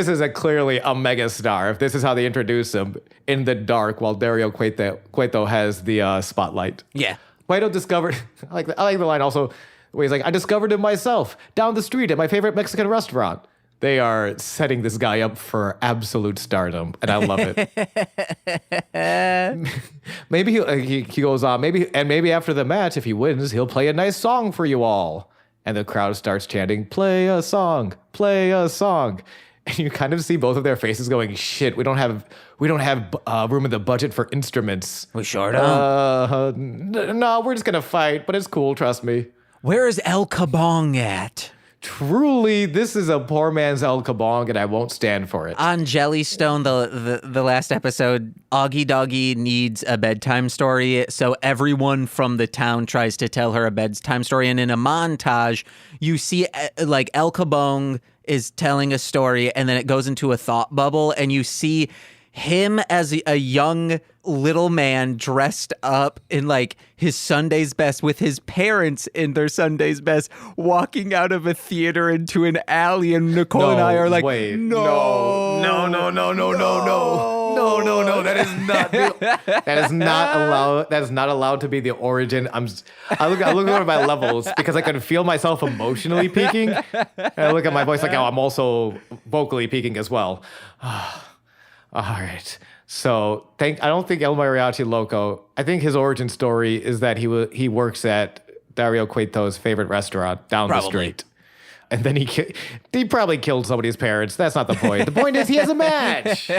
is clearly a mega star. If this is how they introduce him in the dark while Dario Cueto has the spotlight. Yeah. Cueto discovered, I like the line also, where he's like, I discovered him myself down the street at my favorite Mexican restaurant. They are setting this guy up for absolute stardom, and I love it. Maybe he goes on. Maybe after the match, if he wins, he'll play a nice song for you all. And the crowd starts chanting, "Play a song, play a song." And you kind of see both of their faces going, "Shit, we don't have room in the budget for instruments. We sure don't. No, we're just gonna fight, but it's cool. Trust me." Where is El Kabong at? Truly, this is a poor man's El Kabong, and I won't stand for it. On Jellystone, the last episode, Augie Doggy needs a bedtime story, so everyone from the town tries to tell her a bedtime story, and in a montage, you see like El Kabong is telling a story, and then it goes into a thought bubble, and you see him as a young little man dressed up in like his Sunday's best with his parents in their Sunday's best walking out of a theater into an alley, and Nicole and I are like, no. That is not allowed. That is not allowed to be the origin. I look over my levels because I can feel myself emotionally peaking. And I look at my voice like, oh, I'm also vocally peaking as well. All right. So I don't think El Mariachi Loco. I think his origin story is that he works at Dario Cueto's favorite restaurant down the street. And then he probably killed somebody's parents. That's not the point. The point is he has a match.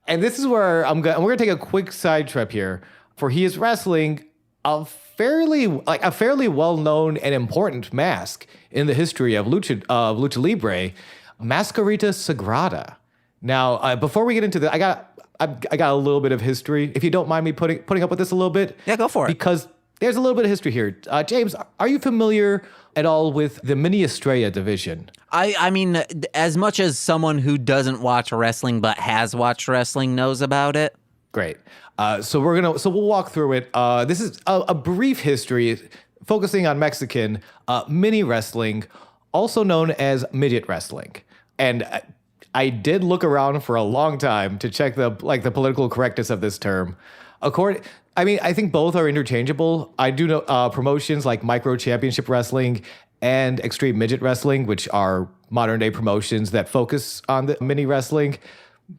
And this is where we're going to take a quick side trip here. For he is wrestling a fairly well-known and important mask in the history of Lucha Libre, Mascarita Sagrada. Now, before we get into that, I got a little bit of history. If you don't mind me putting up with this a little bit. Yeah, go for it. Because there's a little bit of history here. James, are you familiar at all with the Mini-Estrella division? I mean, as much as someone who doesn't watch wrestling but has watched wrestling knows about it. Great. So we'll walk through it. This is a brief history focusing on Mexican mini wrestling, also known as midget wrestling. And I did look around for a long time to check the political correctness of this term. I think both are interchangeable. I do know promotions like Micro Championship Wrestling and Extreme Midget Wrestling, which are modern day promotions that focus on the mini wrestling,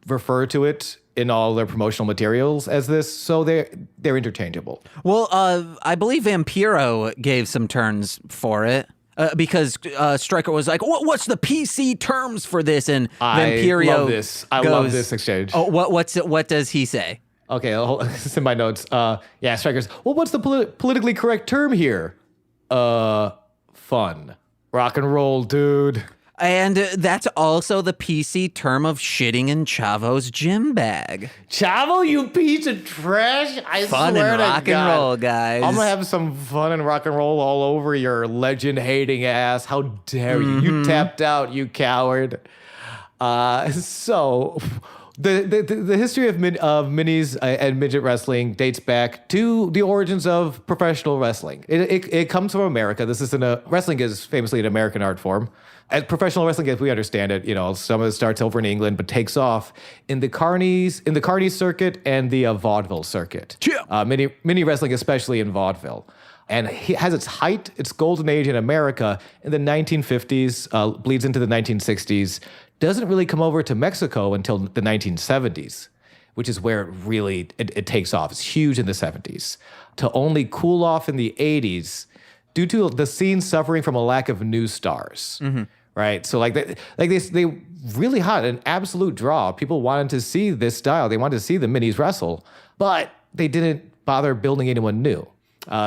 refer to it in all their promotional materials as this. So they're interchangeable. Well, I believe Vampiro gave some terms for it. Because Stryker was like, "What's the PC terms for this?" And Vampiro love this. I love this exchange. Oh, what does he say? Okay, it's in my notes. Stryker's. Well, what's the politically correct term here? Fun, rock and roll, dude. And that's also the PC term of shitting in Chavo's gym bag. Chavo, you piece of trash! I fun swear and to rock God, and roll, guys. I'm gonna have some fun and rock and roll all over your legend-hating ass. How dare you? You tapped out, you coward. So the history of minis and midget wrestling dates back to the origins of professional wrestling. It comes from America. Wrestling is famously an American art form. As professional wrestling, as we understand it, some of it starts over in England, but takes off in the carnies circuit and the vaudeville circuit. Yeah. Mini wrestling, especially in vaudeville. And it has its height, its golden age in America in the 1950s, bleeds into the 1960s, doesn't really come over to Mexico until the 1970s, which is where it takes off. It's huge in the 70s, to only cool off in the 80s due to the scene suffering from a lack of new stars. Mm-hmm. Right? So they really had an absolute draw. People wanted to see this style. They wanted to see the minis wrestle, but they didn't bother building anyone new.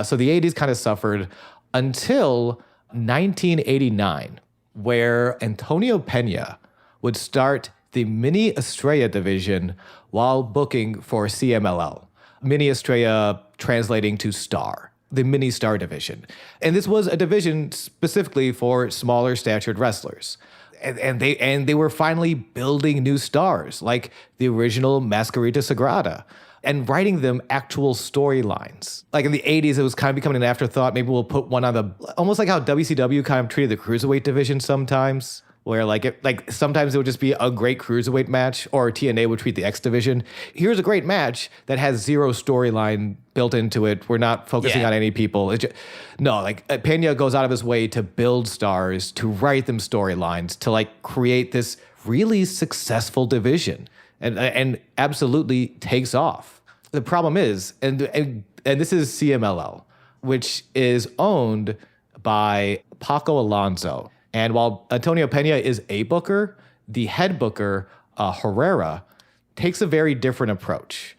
So the 80s kind of suffered until 1989, where Antonio Pena would start the Mini-Estrella division while booking for CMLL. Mini-Estrella translating to star, the mini-star division. And this was a division specifically for smaller statured wrestlers. And they were finally building new stars, like the original Mascarita Sagrada, and writing them actual storylines. Like in the 80s, it was kind of becoming an afterthought. Maybe we'll put one on almost like how WCW kind of treated the cruiserweight division sometimes, where sometimes it would just be a great cruiserweight match, or TNA would treat the X division. Here's a great match that has zero storyline built into it. We're not focusing on any people. Pena goes out of his way to build stars, to write them storylines, to create this really successful division, and absolutely takes off. The problem is, and this is CMLL, which is owned by Paco Alonso. And while Antonio Pena is a booker, the head booker, Herrera, takes a very different approach.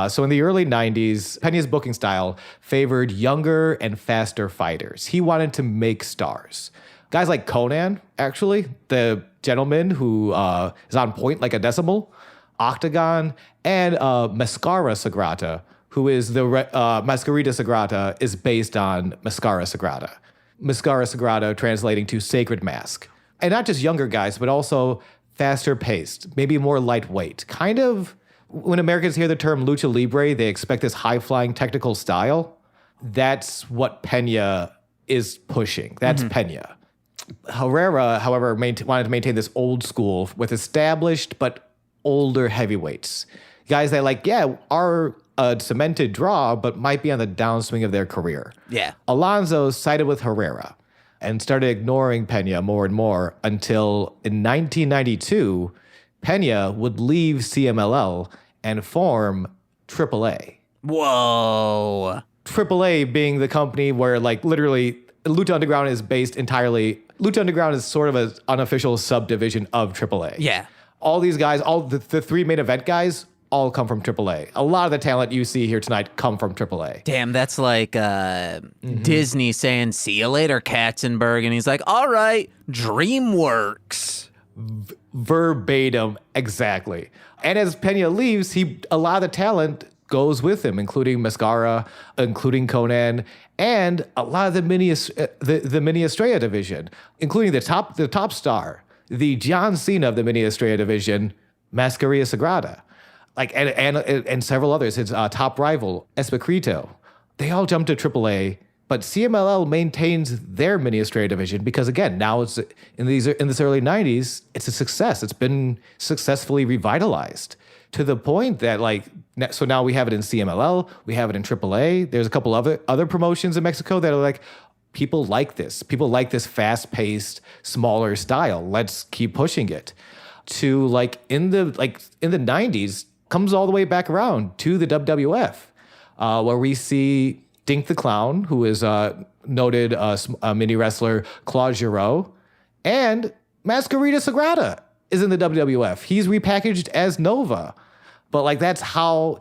So in the early 90s, Pena's booking style favored younger and faster fighters. He wanted to make stars. Guys like Conan, actually, the gentleman who is on point like a decimal, Octagon, and Mascara Sagrada, who is Mascarita Sagrada, is based on Mascara Sagrada. Mascara Sagrada translating to Sacred Mask. And not just younger guys, but also faster paced, maybe more lightweight. Kind of when Americans hear the term lucha libre, they expect this high-flying technical style. That's what Pena is pushing. That's Pena. Herrera, however, wanted to maintain this old school with established but older heavyweights. Guys that are a cemented draw, but might be on the downswing of their career. Yeah. Alonso sided with Herrera and started ignoring Pena more and more until in 1992, Pena would leave CMLL and form AAA. Whoa. AAA being the company where literally Lucha Underground is based entirely. Lucha Underground is sort of an unofficial subdivision of AAA. Yeah. All these guys, all the three main event guys, all come from AAA. A lot of the talent you see here tonight come from AAA. Damn, that's like Disney saying, see you later, Katzenberg. And he's like, all right, DreamWorks. Verbatim, exactly. And as Pena leaves, a lot of the talent goes with him, including Mascara, including Conan, and a lot of the Mini-Estrella division, including the top star, the John Cena of the Mini-Estrella division, Mascarita Sagrada. And several others, his top rival, Especrito. They all jumped to AAA, but CMLL maintains their Mini-Estrella division because, again, now it's in this early 90s, it's a success. It's been successfully revitalized to the point that, so now we have it in CMLL, we have it in AAA. There's a couple other promotions in Mexico that are people like this. People like this fast-paced, smaller style. Let's keep pushing it. To in the 90s, comes all the way back around to the WWF, where we see Dink the Clown, who is noted mini wrestler Claude Giroux, and Mascarita Sagrada is in the WWF. He's repackaged as Nova, but that's how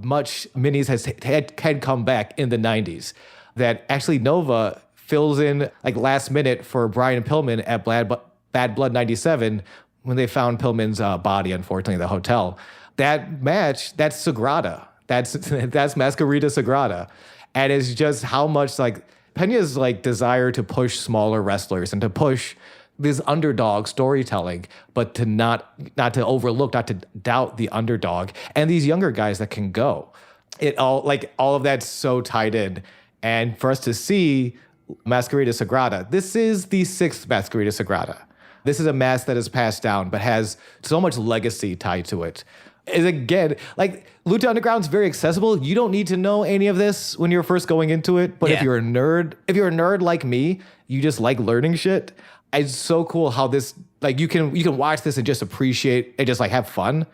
much minis had come back in the 90s. That actually Nova fills in last minute for Brian Pillman at Bad Blood 97. When they found Pillman's body, unfortunately, at the hotel. That match, that's Sagrada. That's Mascarita Sagrada. And it's just how much Pena's desire to push smaller wrestlers and to push this underdog storytelling, but to not to overlook, not to doubt the underdog and these younger guys that can go. It all of that's so tied in. And for us to see Mascarita Sagrada, this is the 6th Mascarita Sagrada. This is a mask that is passed down, but has so much legacy tied to it. Is again, Lucha Underground is very accessible. You don't need to know any of this when you're first going into it. But if you're a nerd like me, you just like learning shit. It's so cool how this, you can watch this and just appreciate and just have fun.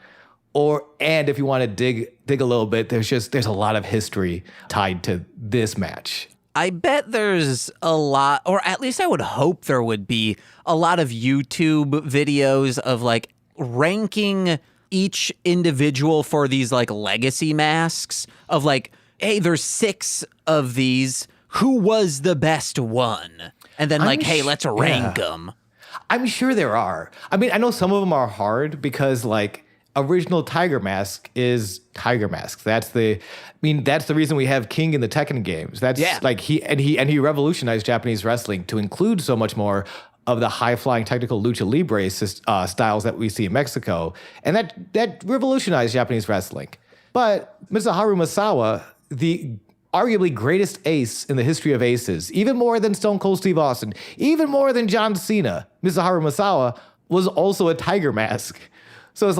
And if you want to dig a little bit, there's a lot of history tied to this match. I bet there's a lot, or at least I would hope there would be a lot of YouTube videos of ranking each individual for these legacy masks of hey, there's 6 of these. Who was the best one? And then hey, let's rank them. I'm sure there are. I mean, I know some of them are hard because original Tiger Mask is Tiger Mask. That's the reason we have King in the Tekken games. That's he revolutionized Japanese wrestling to include so much more of the high-flying technical lucha libre styles that we see in Mexico. And that revolutionized Japanese wrestling. But Misaharu Misawa, the arguably greatest ace in the history of aces, even more than Stone Cold Steve Austin, even more than John Cena, Misaharu Misawa was also a Tiger Mask. So it's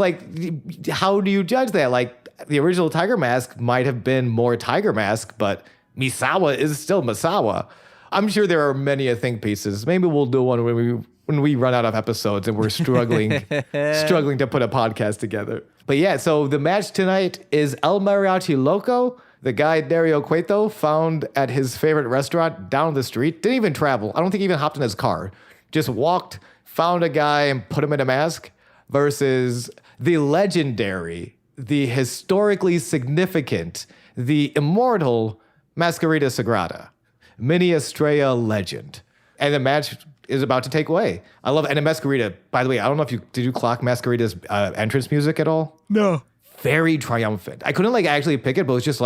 how do you judge that? The original Tiger Mask might have been more Tiger Mask, but Misawa is still Misawa. I'm sure there are many think pieces. Maybe we'll do one when we run out of episodes and we're struggling to put a podcast together. But yeah, so the match tonight is El Mariachi Loco, the guy Dario Cueto found at his favorite restaurant down the street. Didn't even travel. I don't think he even hopped in his car. Just walked, found a guy and put him in a mask. Versus the legendary, the historically significant, the immortal Mascarita Sagrada, Mini-Estrella legend. And the match is about to take away. I love it. And Mascarita, by the way, I don't know if did you clock Mascarita's entrance music at all? No. Very triumphant. I couldn't actually pick it, but it was just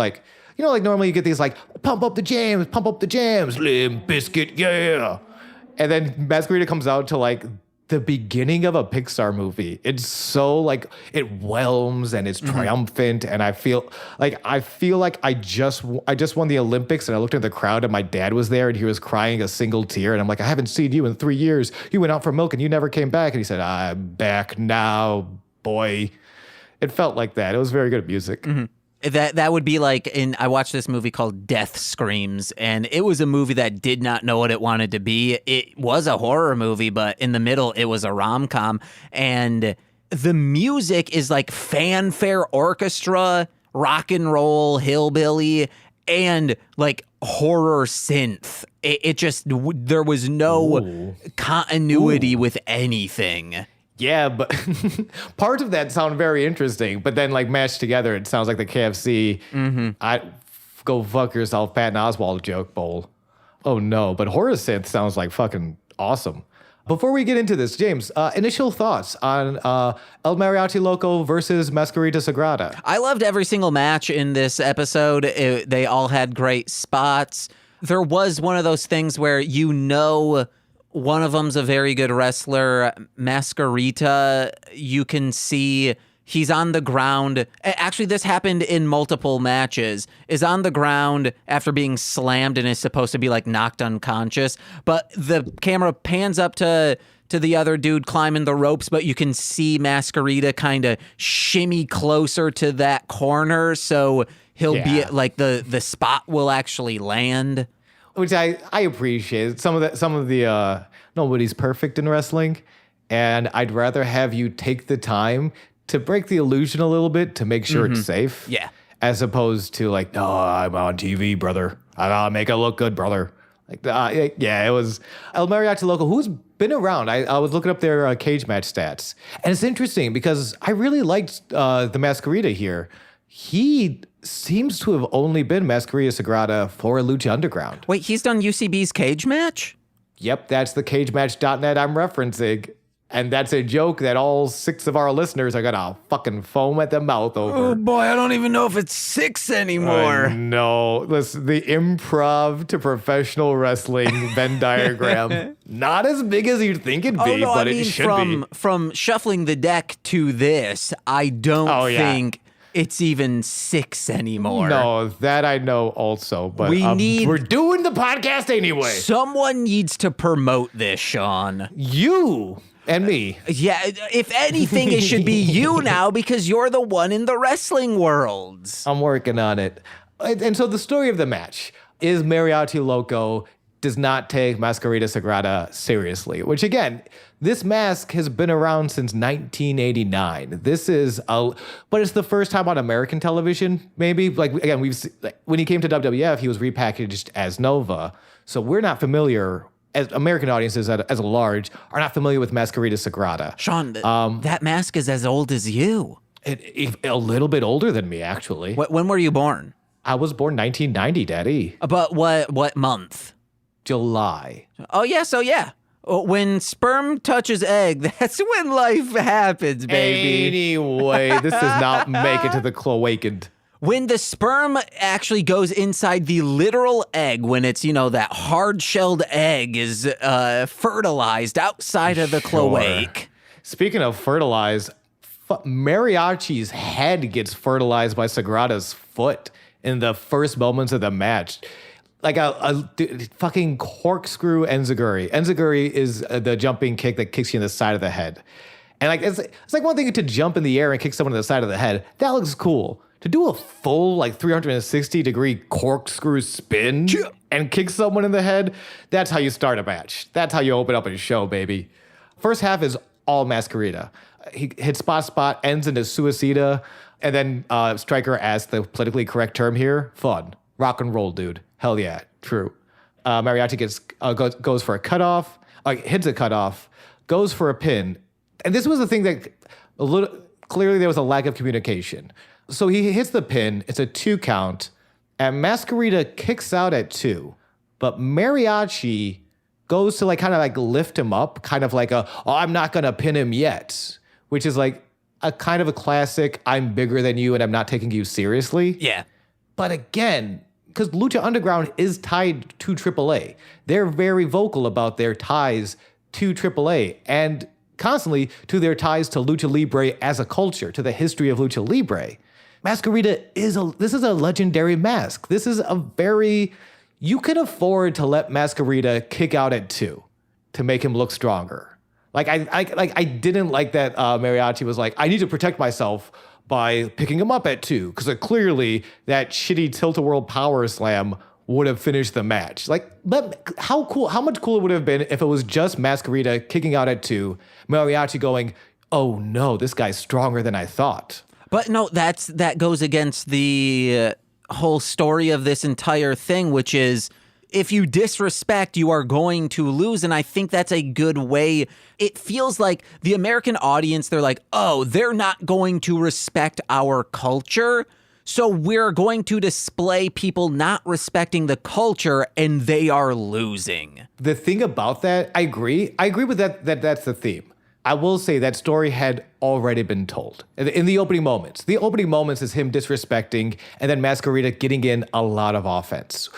normally you get these pump up the jams, Limp Bizkit, yeah. And then Mascarita comes out to the beginning of a Pixar movie. It's so like it whelms and it's triumphant, and I feel like I just won the Olympics, and I looked at the crowd and my dad was there and he was crying a single tear, and I'm like, I haven't seen you in 3 years. You went out for milk and you never came back. And he said, I'm back now, boy. It felt like that. It was very good music. That would be like I watched this movie called Death Screams, and it was a movie that did not know what it wanted to be. It was a horror movie, but in the middle it was a rom-com, and the music is like fanfare orchestra, rock and roll, hillbilly, and like horror synth. It just, there was no continuity with anything. Yeah, but parts of that sound very interesting, but then like mashed together, it sounds like the KFC, I go fuck yourself, Patton Oswalt joke bowl. Oh no, but horror synth sounds like fucking awesome. Before we get into this, James, initial thoughts on El Mariachi Loco versus Masquerita Sagrada. I loved every single match in this episode. They all had great spots. There was one of those things where one of them's a very good wrestler. Masquerita, you can see he's on the ground. Actually, this happened in multiple matches. Is on the ground after being slammed and is supposed to be like knocked unconscious. But the camera pans up to the other dude climbing the ropes, but you can see Masquerita kind of shimmy closer to that corner. So he'll be like the spot will actually land. Which I appreciate. Some of the nobody's perfect in wrestling, and I'd rather have you take the time to break the illusion a little bit to make sure it's safe. Yeah. As opposed to like, no, I'm on TV, brother. I gotta make it look good, brother. Like, it was El Mariachi Loco, who's been around. I was looking up their cage match stats, and it's interesting because I really liked the Masquerita here. He seems to have only been Masquerita Sagrada for Lucha Underground. Wait, he's done UCB's cage match? Yep, that's the cagematch.net I'm referencing. And that's a joke that all 6 of our listeners are gonna fucking foam at the mouth over. Oh boy, I don't even know if it's 6 anymore. No, listen, the improv to professional wrestling Venn diagram, not as big as you'd think it'd be, but it should be. From shuffling the deck to this, I don't think it's even 6 anymore. No, that I know also, but we're doing the podcast anyway. Someone needs to promote this, Sean. You and me. Yeah, if anything, it should be you now because you're the one in the wrestling world. I'm working on it. And so the story of the match is Mariachi Loco does not take Masquerita Sagrada seriously, which again, this mask has been around since 1989. But it's the first time on American television, maybe. Like, again, when he came to WWF, he was repackaged as Nova. So we're not familiar, as American audiences as a large, are not familiar with Masquerita Sagrada. Sean, that mask is as old as you. A little bit older than me, actually. When were you born? I was born 1990, Daddy. But what month? July. Oh, yeah, so yeah. When sperm touches egg, that's when life happens, baby. Anyway, this does not make it to the cloaca. When the sperm actually goes inside the literal egg, when it's, that hard-shelled egg is fertilized outside of the cloaca. Speaking of fertilized, Mariachi's head gets fertilized by Sagrada's foot in the first moments of the match. Like a fucking corkscrew enziguri. Enziguri is the jumping kick that kicks you in the side of the head. And like it's like one thing to jump in the air and kick someone in the side of the head. That looks cool. To do a full 360-degree corkscrew spin and kick someone in the head, that's how you start a match. That's how you open up a show, baby. First half is all Masquerita. He hits spot, ends into suicida, and then Striker adds the politically correct term here, fun. Rock and roll, dude. Hell yeah, true. Mariachi goes for a cutoff, hits a cutoff, goes for a pin. And this was the thing that clearly there was a lack of communication. So he hits the pin, it's a 2 count, and Masquerita kicks out at 2. But Mariachi goes to kind of lift him up, kind of like I'm not gonna pin him yet, which is like a kind of a classic, I'm bigger than you and I'm not taking you seriously. Yeah. But again, because Lucha Underground is tied to AAA. They're very vocal about their ties to AAA. And constantly to their ties to Lucha Libre as a culture, to the history of Lucha Libre. Masquerita is a legendary mask. This is a very, you can afford to let Masquerita kick out at 2 to make him look stronger. Like I didn't like that Mariachi was like, I need to protect myself by picking him up at 2, because clearly that shitty tilt-a-whirl power slam would have finished the match. Like, but how much cooler would it have been if it was just Masquerita kicking out at 2, Mariachi going, oh no, this guy's stronger than I thought. But no, that goes against the whole story of this entire thing, which is if you disrespect, you are going to lose. And I think that's a good way. It feels like the American audience, they're like, oh, they're not going to respect our culture. So we're going to display people not respecting the culture, and they are losing. The thing about that, I agree. I agree with that that's the theme. I will say that story had already been told in the opening moments. The opening moments is him disrespecting and then Masquerita getting in a lot of offense.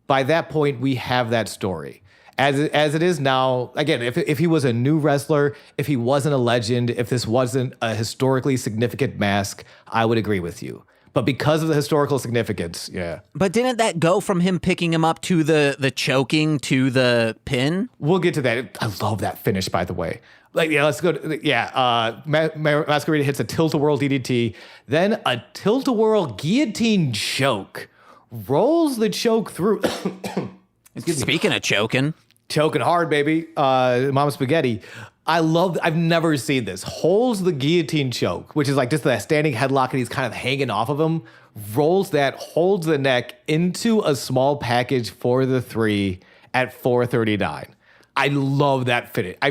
By that point, we have that story. As it is now, again, if he was a new wrestler, if he wasn't a legend, if this wasn't a historically significant mask, I would agree with you. But because of the historical significance, yeah. But didn't that go from him picking him up to the choking to the pin? We'll get to that. I love that finish, by the way. Like, yeah, let's go. Masquerita hits a tilt-a-whirl DDT, then a tilt-a-whirl guillotine choke. Rolls the choke through. Speaking of choking hard, baby. Mama Spaghetti. I've never seen this. Holds the guillotine choke, which is like just that standing headlock and he's kind of hanging off of him. Rolls that, holds the neck into a small package for the 3 at 4:39. I love that finish. I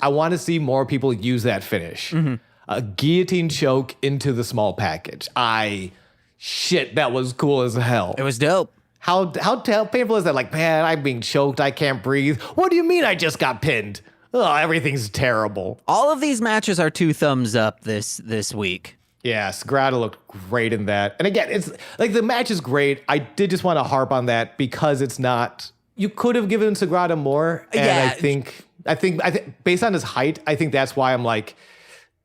want to see more people use that finish. Mm-hmm. A guillotine choke into the small package. That was cool as hell. It was dope. How painful is that? Like, man, I'm being choked. I can't breathe. What do you mean I just got pinned? Oh, everything's terrible. All of these matches are 2 thumbs up this week. Yeah, Sagrada looked great in that. And again, it's like the match is great. I did just want to harp on that because it's not. You could have given Sagrada more, and yeah. I think based on his height, I think that's why I'm like,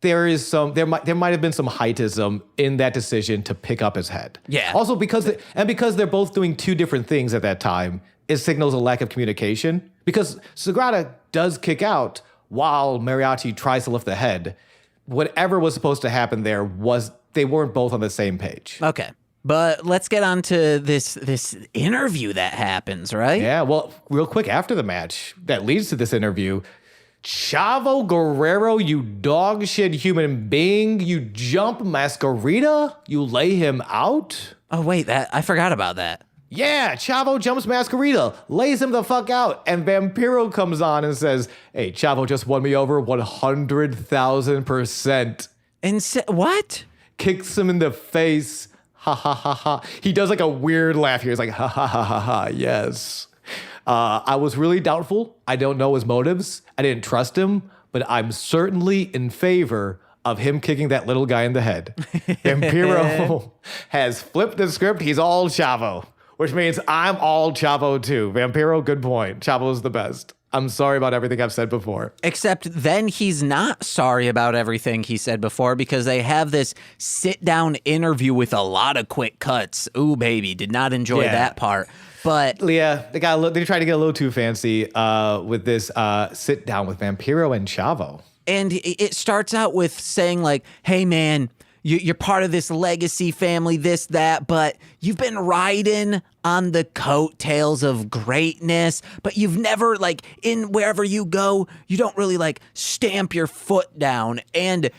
there might have been some heightism in that decision to pick up his head. Yeah. Also because they're both doing 2 different things at that time, it signals a lack of communication. Because Sagrada does kick out while Mariachi tries to lift the head. Whatever was supposed to happen there they weren't both on the same page. Okay. But let's get on to this interview that happens, right? Yeah, well, real quick after the match that leads to this interview, Chavo Guerrero, you dog shit human being, you jump Masquerita, you lay him out? Oh, wait, I forgot about that. Yeah, Chavo jumps Masquerita, lays him the fuck out, and Vampiro comes on and says, hey, Chavo just won me over 100,000%. And what? Kicks him in the face. Ha ha ha ha. He does like a weird laugh here. He's like, ha ha ha ha ha, yes. I was really doubtful. I don't know his motives. I didn't trust him, but I'm certainly in favor of him kicking that little guy in the head. Vampiro has flipped the script. He's all Chavo, which means I'm all Chavo too. Vampiro, good point. Chavo's the best. I'm sorry about everything I've said before. Except then he's not sorry about everything he said before because they have this sit-down interview with a lot of quick cuts. Ooh, baby, did not enjoy that part. But yeah, they tried to get a little too fancy with this sit-down with Vampiro and Chavo. And it starts out with saying like, hey, man, you're part of this legacy family, this, that, but you've been riding on the coattails of greatness, but you've never, like, in wherever you go, you don't really, like, stamp your foot down. And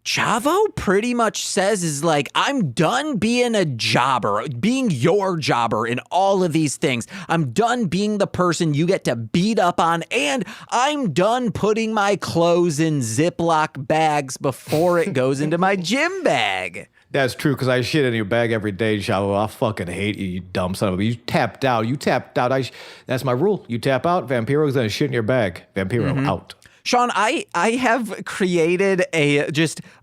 Chavo pretty much says is like, I'm done being a jobber, being your jobber in all of these things. I'm done being the person you get to beat up on, and I'm done putting my clothes in Ziploc bags before it goes into my gym bag. That's true, because I shit in your bag every day, Chavo. I fucking hate you, you dumb son of a bitch. You tapped out. That's my rule. You tap out, Vampiro's gonna shit in your bag. Vampiro out. Sean, I have created a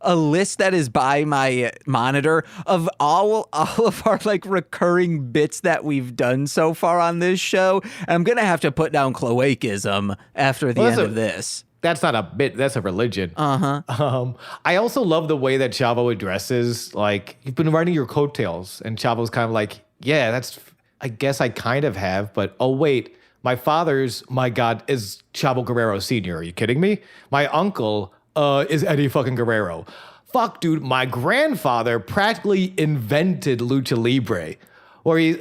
list that is by my monitor of all of our like recurring bits that we've done so far on this show. And I'm gonna have to put down cloacism after the end of this. That's not a bit. That's a religion. Uh-huh. I also love the way that Chavo addresses, like, you've been riding your coattails. And Chavo's kind of like, yeah, I guess I kind of have. But, oh, wait, my God, is Chavo Guerrero Sr. Are you kidding me? My uncle is Eddie fucking Guerrero. Fuck, dude, my grandfather practically invented Lucha Libre. Or he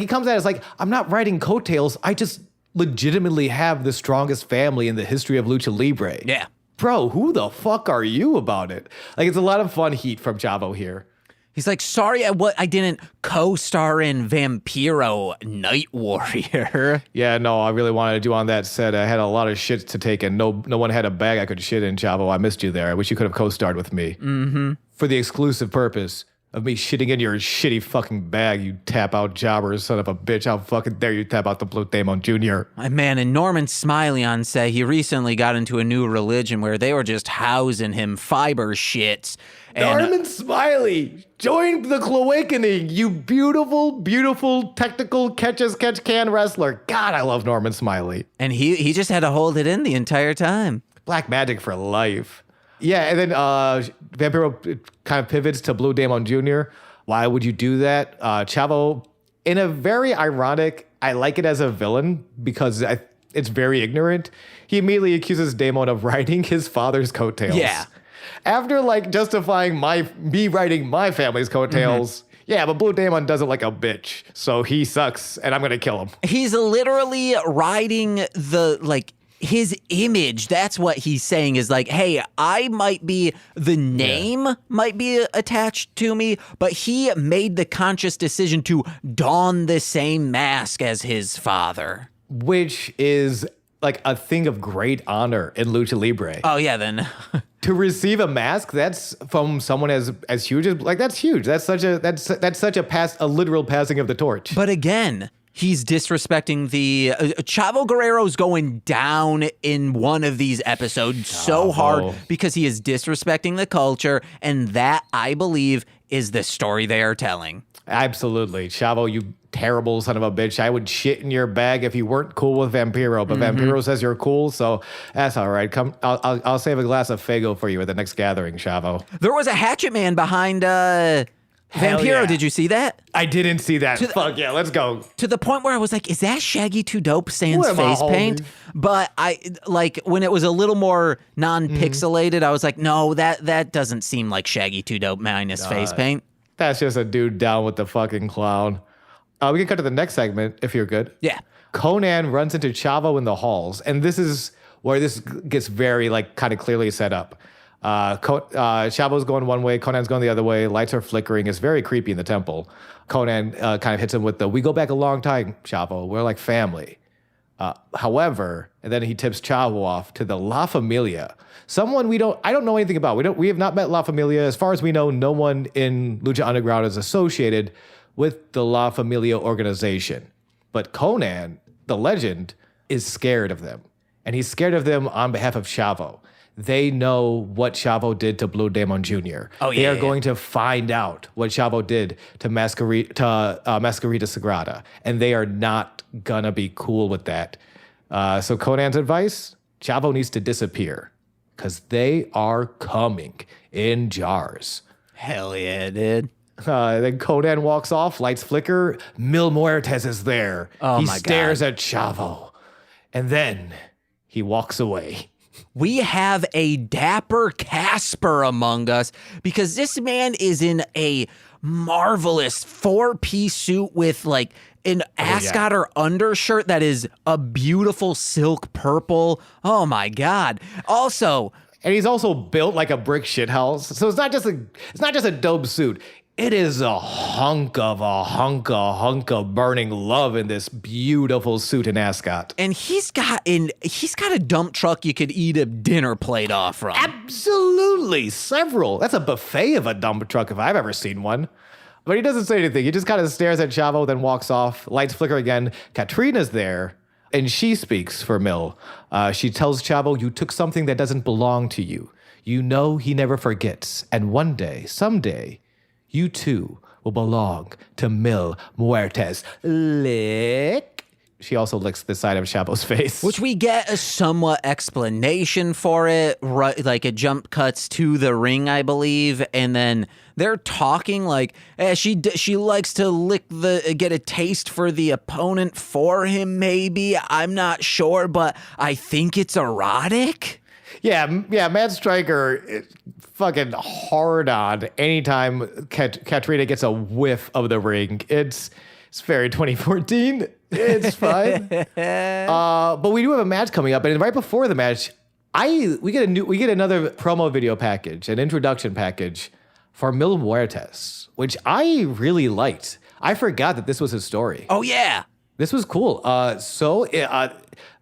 comes at us like, I'm not riding coattails. I just legitimately have the strongest family in the history of Lucha Libre. Yeah. Bro, who the fuck are you about it? Like, it's a lot of fun heat from Chavo here. He's like, sorry, I didn't co-star in Vampiro Night Warrior. Yeah, no, I really wanted to do on that set. I had a lot of shit to take, and no one had a bag I could shit in, Chavo. I missed you there. I wish you could have co-starred with me. Mm-hmm. For the exclusive purpose of me shitting in your shitty fucking bag, you tap-out jobber, son of a bitch. How fucking dare you tap out the Blue Demon Jr. Man, and Norman Smiley on set, he recently got into a new religion where they were just housing him fiber shits. Norman Smiley, join the Cloakening, you beautiful, beautiful, technical catch-as-catch-can wrestler. God, I love Norman Smiley. And he just had to hold it in the entire time. Black magic for life. Yeah, and then Vampiro kind of pivots to Blue Demon Jr. Why would you do that? Chavo, in a very ironic, I like it as a villain because it's very ignorant. He immediately accuses Damon of riding his father's coattails. Yeah. After like justifying me riding my family's coattails. Mm-hmm. Yeah, but Blue Demon does it like a bitch. So he sucks and I'm going to kill him. He's literally riding his image. That's what he's saying is like, hey, I might be, the name might be attached to me, but he made the conscious decision to don the same mask as his father. Which is like a thing of great honor in Lucha Libre. Oh, yeah, then. To receive a mask, that's from someone as huge as, like, that's huge. That's such a literal passing of the torch. But again, he's disrespecting the Chavo Guerrero's going down in one of these episodes so hard because he is disrespecting the culture, and that, I believe, is the story they are telling. Absolutely. Chavo, you terrible son of a bitch. I would shit in your bag if you weren't cool with Vampiro, but Vampiro says you're cool, so that's all right. Come, I'll save a glass of Faygo for you at the next gathering, Chavo. There was a Hatchet Man behind Vampiro. Yeah. Did you see that? I didn't see that. Fuck yeah, let's go. To the point where I was like, is that Shaggy Too Dope Sans face paint? But I, like, when it was a little more non-pixelated, I was like, no, that doesn't seem like Shaggy Too Dope minus face paint. That's just a dude down with the fucking clown. We can cut to the next segment, if you're good. Yeah. Conan runs into Chavo in the halls, and this is where this gets very, like, kind of clearly set up. Chavo's going one way, Conan's going the other way, lights are flickering, it's very creepy in the temple. Conan kind of hits him with the, we go back a long time, Chavo, we're like family. However, and then he tips Chavo off to the La Familia, someone I don't know anything about. We have not met La Familia. As far as we know, no one in Lucha Underground is associated with the La Familia organization. But Conan, the legend, is scared of them. And he's scared of them on behalf of Chavo. They know what Chavo did to Blue Demon Jr. They are going to find out what Chavo did to Masquerita Sagrada. And they are not gonna be cool with that. So Conan's advice, Chavo needs to disappear. Because they are coming in jars. Hell yeah, dude. Then Conan walks off, lights flicker. Mil Muertes is there. Oh, he my stares God. at Chavo. And then he walks away. We have a dapper Casper among us because this man is in a marvelous 4-piece suit with like an ascot or undershirt that is a beautiful silk purple. Oh my God. Also, and he's also built like a brick shithouse. So it's not just a dope suit. It is a hunk of burning love in this beautiful suit and ascot. And he's got a dump truck you could eat a dinner plate off from. Absolutely, several. That's a buffet of a dump truck if I've ever seen one. But he doesn't say anything. He just kind of stares at Chavo, then walks off. Lights flicker again. Katrina's there, and she speaks for Mil. She tells Chavo, you took something that doesn't belong to you. You know he never forgets. And one day, someday, you too will belong to Mil Muertes. Lick. she also licks the side of Chapo's face. Which we get a somewhat explanation for it, right? Like it jump cuts to the ring, I believe, and then they're talking like she likes to get a taste for the opponent for him. Maybe I'm not sure, but I think it's erotic. Yeah, Matt Stryker fucking hard on anytime Katrina gets a whiff of the ring. It's very 2014. It's fine. But we do have a match coming up, and right before the match, we get another promo video package, an introduction package for Mil Muertes, which I really liked. I forgot that this was his story. Oh yeah, this was cool.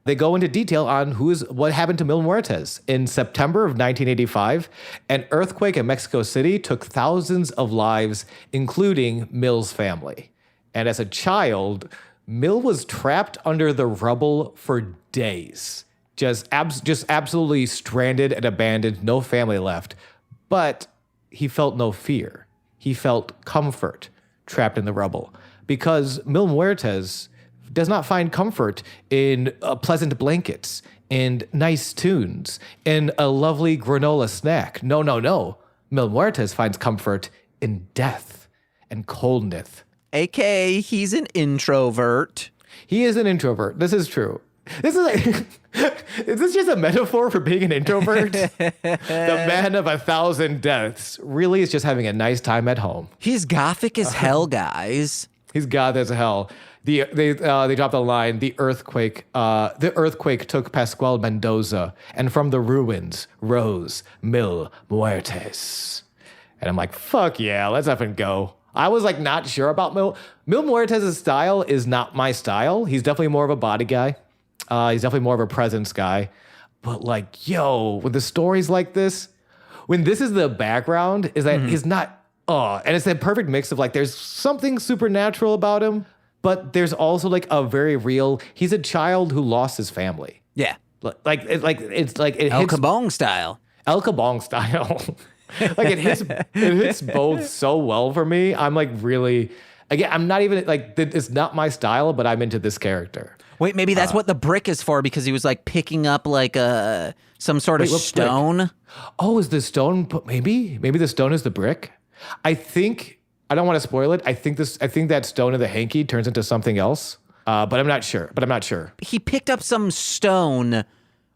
They go into detail on what happened to Mil Muertes. In September of 1985, an earthquake in Mexico City took thousands of lives, including Mil's family. And as a child, Mil was trapped under the rubble for days, just absolutely stranded and abandoned, no family left. But he felt no fear. He felt comfort trapped in the rubble because Mil Muertes does not find comfort in pleasant blankets and nice tunes and a lovely granola snack. No. Mil Muertes finds comfort in death and coldness. AKA, he's an introvert. He is an introvert. This is true. This is is this just a metaphor for being an introvert? The man of 1,000 deaths really is just having a nice time at home. He's gothic as hell, guys. He's gothic as hell. They dropped the line. The earthquake took Pascual Mendoza, and from the ruins rose Mil Muertes. And I'm like, fuck yeah, let's effing go. I was like not sure about Mil Muertes' style is not my style. He's definitely more of a body guy. He's definitely more of a presence guy. But like, yo, with the stories like this, when this is the background, is that he's not, and it's that perfect mix of like, there's something supernatural about him, but there's also like a very real, he's a child who lost his family. Yeah. It's like it El hits Kabong style. El Kabong style. Like it hits both so well for me. I'm like really, again, I'm not even like, it's not my style, but I'm into this character. Wait, maybe that's what the brick is for, because he was like picking up like some sort of stone. Brick? Oh, is the stone, maybe the stone is the brick? I don't want to spoil it. I think that stone in the hanky turns into something else. But I'm not sure. He picked up some stone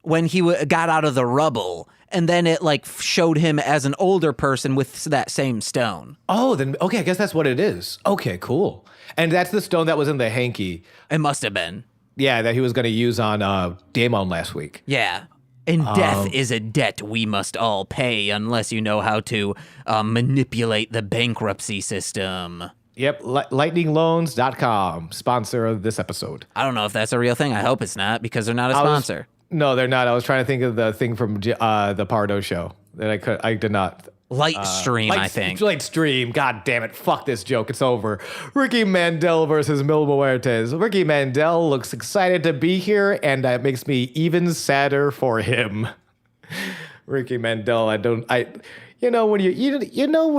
when he got out of the rubble, and then it like showed him as an older person with that same stone. Oh, then okay, I guess that's what it is. Okay, cool. And that's the stone that was in the hanky. It must have been. Yeah, that he was going to use on Damon last week. Yeah. And death is a debt we must all pay unless you know how to manipulate the bankruptcy system. Yep, lightningloans.com, sponsor of this episode. I don't know if that's a real thing. I hope it's not, because they're not a sponsor. No, they're not. I was trying to think of the thing from the Pardo show that I did not. Lightstream, I think. Lightstream. God damn it. Fuck this joke. It's over. Ricky Mandel versus Mil Muertes. Ricky Mandel looks excited to be here, and that makes me even sadder for him. Ricky Mandel, when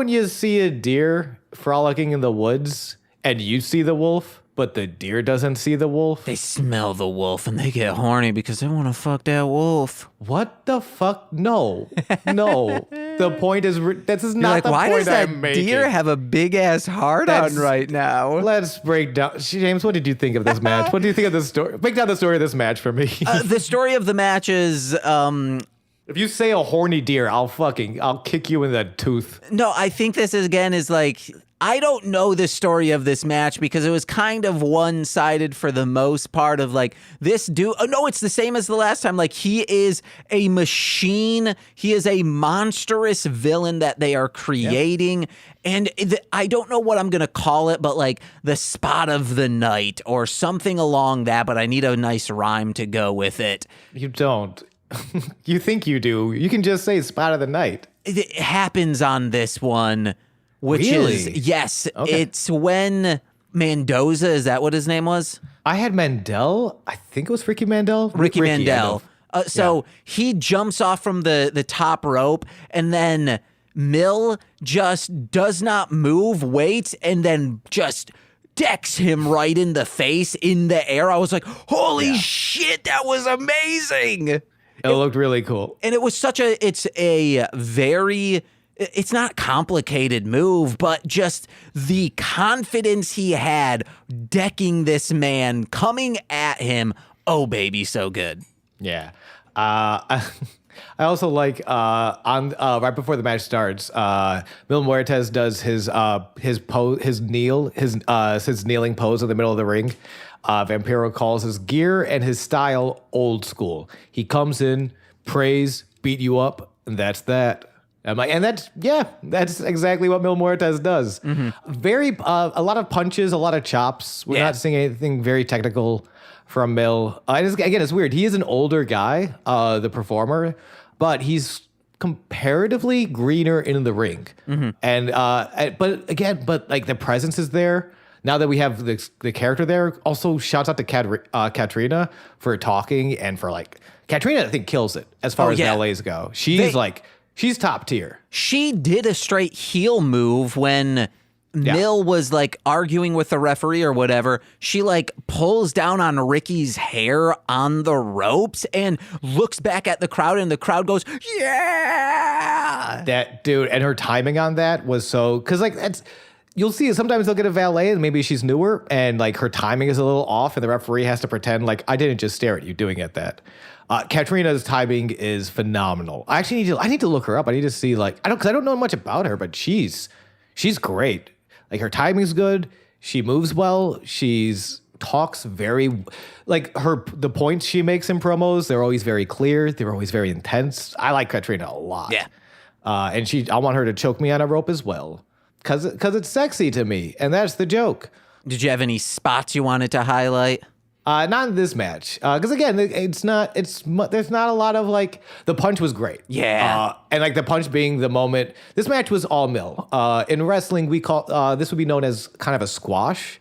you see a deer frolicking in the woods and you see the wolf, but the deer doesn't see the wolf. They smell the wolf and they get horny because they want to fuck that wolf. What the fuck? No. The point is, this is not like, the why point does that I'm making. deer have a big ass heart on right now? Let's break down. James, what did you think of this match? What do you think of this story? Break down the story of this match for me. The story of the match is, if you say a horny deer, I'll kick you in the tooth. No, I think this is like, I don't know the story of this match because it was kind of one-sided for the most part of like this dude. Oh, no, it's the same as the last time. Like, he is a machine. He is a monstrous villain that they are creating. Yep. And I don't know what I'm going to call it, but like the spot of the night or something along that, but I need a nice rhyme to go with it. You don't. You think you do. You can just say spot of the night. It happens on this one. Which really? is, yes, okay. It's when Mendoza, is that what his name was? I had Mandel. I think it was Ricky Mandel. Ricky Mandel. He jumps off from the top rope, and then Mil just does not move, waits, and then just decks him right in the face in the air. I was like, holy shit, that was amazing. It looked really cool. And it was it's not complicated move, but just the confidence he had decking this man, coming at him. Oh, baby, so good. Yeah. I also like right before the match starts, Mil Muertes does his kneeling pose in the middle of the ring. Vampiro calls his gear and his style old school. He comes in, prays, beat you up, and that's that. And that's exactly what Mil Muertes does. Mm-hmm. A lot of punches, a lot of chops. We're not seeing anything very technical from Mil. It's weird. He is an older guy, the performer, but he's comparatively greener in the ring. Mm-hmm. And but like the presence is there. Now that we have the character there, also shouts out to Katrina for talking and for like Katrina, I think kills it as far as ballets go. She's top tier. She did a straight heel move when Mil was like arguing with the referee or whatever. She like pulls down on Ricky's hair on the ropes and looks back at the crowd, and the crowd goes, yeah. That dude, and her timing on that was so, because like you'll see it sometimes they'll get a valet and maybe she's newer and like her timing is a little off and the referee has to pretend like I didn't just stare at you doing it that. Katrina's timing is phenomenal. I need to look her up. I need to see like I don't know much about her, but she's great. Like her timing's good. She moves well. Talks very like the points she makes in promos. They're always very clear. They're always very intense. I like Katrina a lot. Yeah. And I want her to choke me on a rope as well. Cause it's sexy to me, and that's the joke. Did you have any spots you wanted to highlight? Not in this match, because again, there's not a lot of like the punch was great. Yeah, and like the punch being the moment. This match was all Mil. In wrestling, we call this would be known as kind of a squash,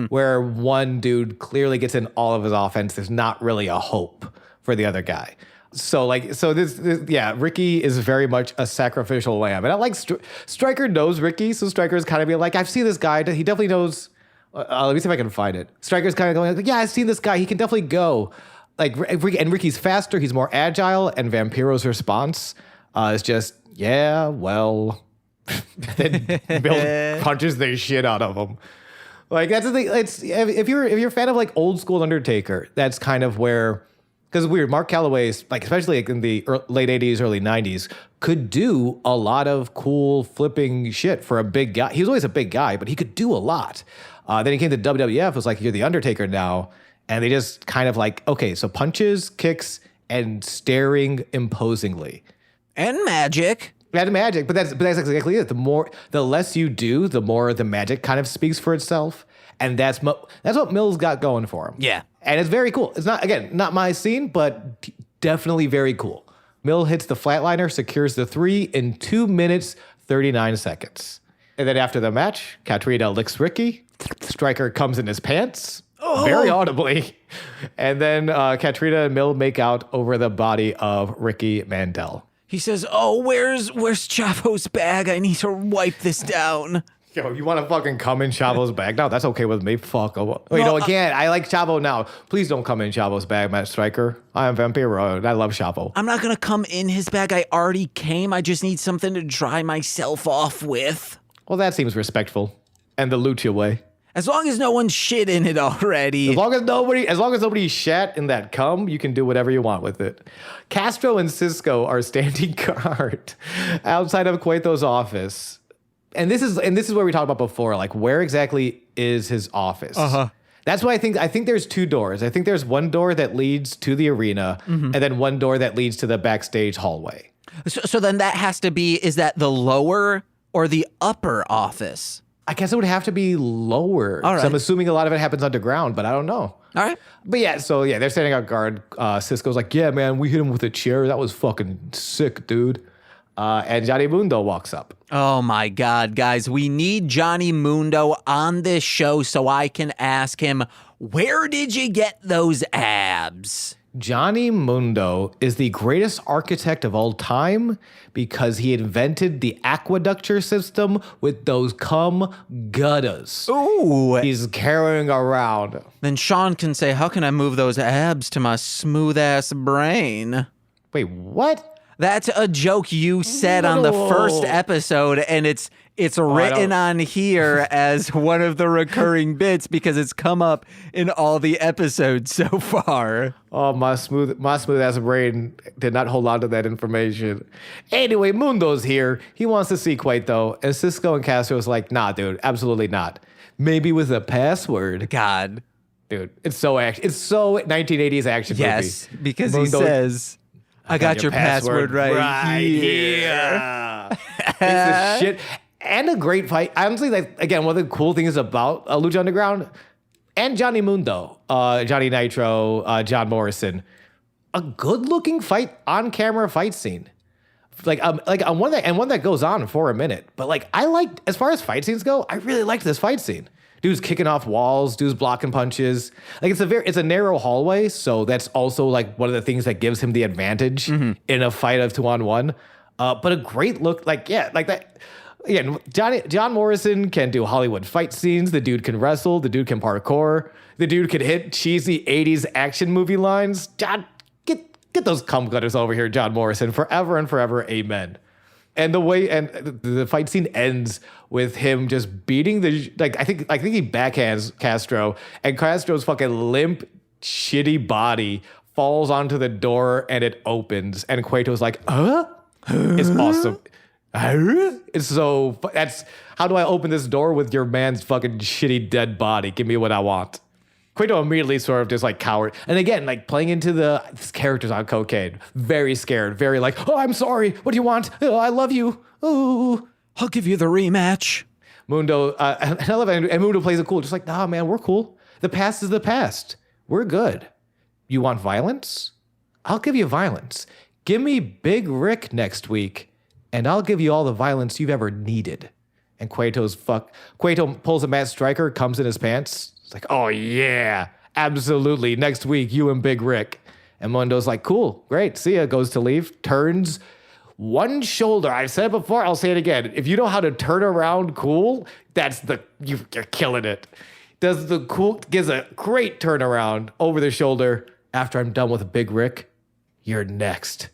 where one dude clearly gets in all of his offense. There's not really a hope for the other guy. So this Ricky is very much a sacrificial lamb, and I like Stryker knows Ricky, so Stryker's kind of being like, I've seen this guy. He definitely knows. Let me see if I can find it. Stryker's kind of going like, yeah, I've seen this guy. He can definitely go. Like, and Ricky's faster. He's more agile. And Vampiro's response is just, yeah, well. Then Bill punches the shit out of him. Like that's the thing. If you're a fan of like old school Undertaker, that's kind of where. Because it's weird, Mark Calloway's, like especially like in the late 80s, early 90s, could do a lot of cool flipping shit for a big guy. He was always a big guy, but he could do a lot. Then he came to WWF, it was like, you're the Undertaker now. And they just kind of like, okay, so punches, kicks, and staring imposingly. And magic. And magic, but that's exactly it. The less you do, the more the magic kind of speaks for itself. And that's what Mil's got going for him. Yeah. And it's very cool. It's not my scene, but definitely very cool. Mil hits the flatliner, secures the 3 in 2 minutes, 39 seconds. And then after the match, Katrina licks Ricky. Stryker comes in his pants, very audibly. And then Katrina and Mil make out over the body of Ricky Mandel. He says, where's Chavo's bag? I need to wipe this down. Yo, you want to fucking come in Chavo's bag now? That's okay with me. Fuck. Again, I like Chavo now. Please don't come in Chavo's bag, Matt Stryker. I am Vampiro. I love Chavo. I'm not going to come in his bag. I already came. I just need something to dry myself off with. Well, that seems respectful. And the Lucha way. As long as no one's shit in it already. As long as nobody shat in that cum, you can do whatever you want with it. Castro and Cisco are standing guard outside of Cueto's office. And this is where we talked about before, like where exactly is his office? That's why I think there's 2 doors. I think there's one door that leads to the arena, and then one door that leads to the backstage hallway. So then that has to be, is that the lower or the upper office? I guess it would have to be lower. All right. So I'm assuming a lot of it happens underground, but I don't know. All right. But they're standing out guard. Cisco's like, yeah, man, we hit him with a chair. That was fucking sick, dude. And Johnny Mundo walks up. Oh my God, guys. We need Johnny Mundo on this show so I can ask him, Where did you get those abs? Johnny Mundo is the greatest architect of all time because he invented the aqueducture system with those cum gutters. Ooh. He's carrying around. Then Sean can say, how can I move those abs to my smooth-ass brain? Wait, what? That's a joke you said on the first episode, and it's written on here as one of the recurring bits because it's come up in all the episodes so far. Oh, my smooth ass brain did not hold on to that information. Anyway, Mundo's here. He wants to see Cueto, and Cisco and Castro's like, nah, dude, absolutely not. Maybe with a password. God. Dude, it's so 1980s action movie. Yes, because Mundo, he says, I got your password right here. It's this shit. And a great fight. Honestly, like, again, one of the cool things about Lucha Underground and Johnny Mundo, Johnny Nitro, John Morrison, a good-looking on-camera fight scene. One that goes on for a minute. But like, I liked, as far as fight scenes go, I really liked this fight scene. Dude's kicking off walls, dude's blocking punches. Like it's a narrow hallway, so that's also like one of the things that gives him the advantage in a fight of 2-on-1. But a great look, like that. Again, John Morrison can do Hollywood fight scenes. The dude can wrestle. The dude can parkour. The dude can hit cheesy 80s action movie lines. John, get those cum gutters over here, John Morrison, forever and forever. Amen. And the fight scene ends with him just beating I think he backhands Castro, and Castro's fucking limp, shitty body falls onto the door and it opens, and Cueto's like, It's awesome. It's so, that's, how do I open this door with your man's fucking shitty dead body? Give me what I want. Cueto immediately sort of just like cowered. And again, like playing into this character's on cocaine. Very scared, very like, oh, I'm sorry. What do you want? Oh, I love you. Oh, I'll give you the rematch. Mundo, and I love it. And Mundo plays it cool. Just like, nah, man, we're cool. The past is the past. We're good. You want violence? I'll give you violence. Give me Big Rick next week, and I'll give you all the violence you've ever needed. And Cueto pulls a Matt Stryker, comes in his pants. It's like, oh yeah, absolutely. Next week, you and Big Rick. And Mundo's like, cool, great, see ya. Goes to leave, turns one shoulder. I've said it before, I'll say it again. If you know how to turn around cool, you're killing it. Gives a great turnaround over the shoulder. After I'm done with Big Rick, you're next.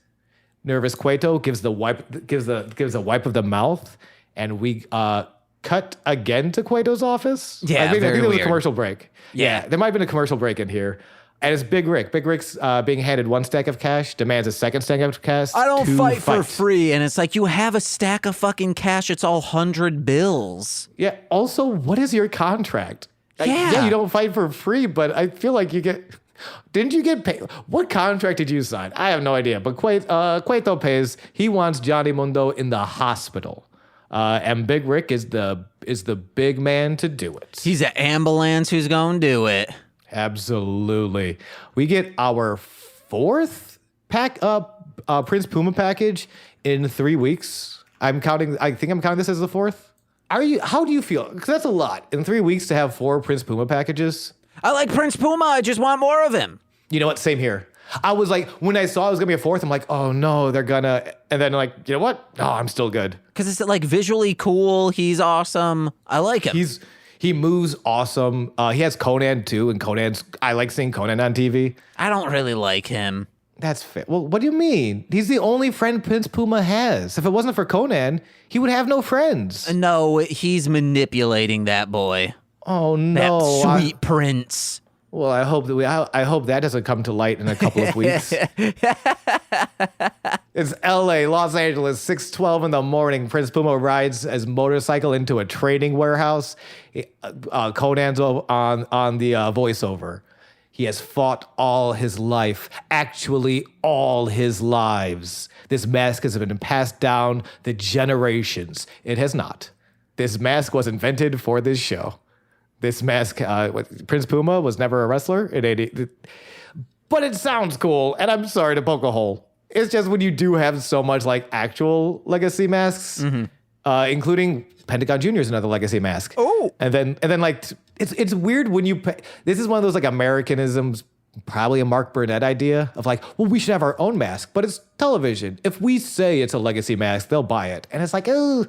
Nervous Cueto gives a wipe of the mouth, and we cut again to Cueto's office. Yeah, I think there was weird. a commercial break. Yeah, there might have been a commercial break in here. And it's Big Rick. Big Rick's being handed one stack of cash, demands a second stack of cash. I don't fight for free. And it's like, you have a stack of fucking cash. It's all 100 bills. Yeah. Also, what is your contract? Yeah. You don't fight for free, but I feel like you get... Didn't you get paid? What contract did you sign? I have no idea. But Cueto pays. He wants Johnny Mundo in the hospital. And Big Rick is the big man to do it. He's an ambulance who's going to do it. Absolutely. We get our fourth Prince Puma package in 3 weeks. I think I'm counting this as the fourth. How do you feel? Because that's a lot. In 3 weeks to have 4 Prince Puma packages. I like Prince Puma. I just want more of him. You know what? Same here. I was like, when I saw it was going to be a fourth, I'm like, oh no, they're gonna. And then like, you know what? No, I'm still good. Because it's like visually cool. He's awesome. I like him. He moves awesome. He has Conan too, and I like seeing Conan on TV. I don't really like him. That's fair. Well, what do you mean? He's the only friend Prince Puma has. If it wasn't for Conan, he would have no friends. No, he's manipulating that boy. Oh no, that sweet prince. Well, I hope that doesn't come to light in a couple of weeks. It's L.A., Los Angeles, 6:12 in the morning. Prince Puma rides his motorcycle into a trading warehouse. Conan's on the voiceover. He has fought all his life, actually all his lives. This mask has been passed down the generations. It has not. This mask was invented for this show. This mask, Prince Puma was never a wrestler in 80. But it sounds cool, and I'm sorry to poke a hole. It's just when you do have so much like actual legacy masks, including Pentagon Jr. is another legacy mask. Oh, and then like it's weird when this is one of those like Americanisms, probably a Mark Burnett idea of like, well, we should have our own mask, but it's television. If we say it's a legacy mask, they'll buy it. And it's like, oh,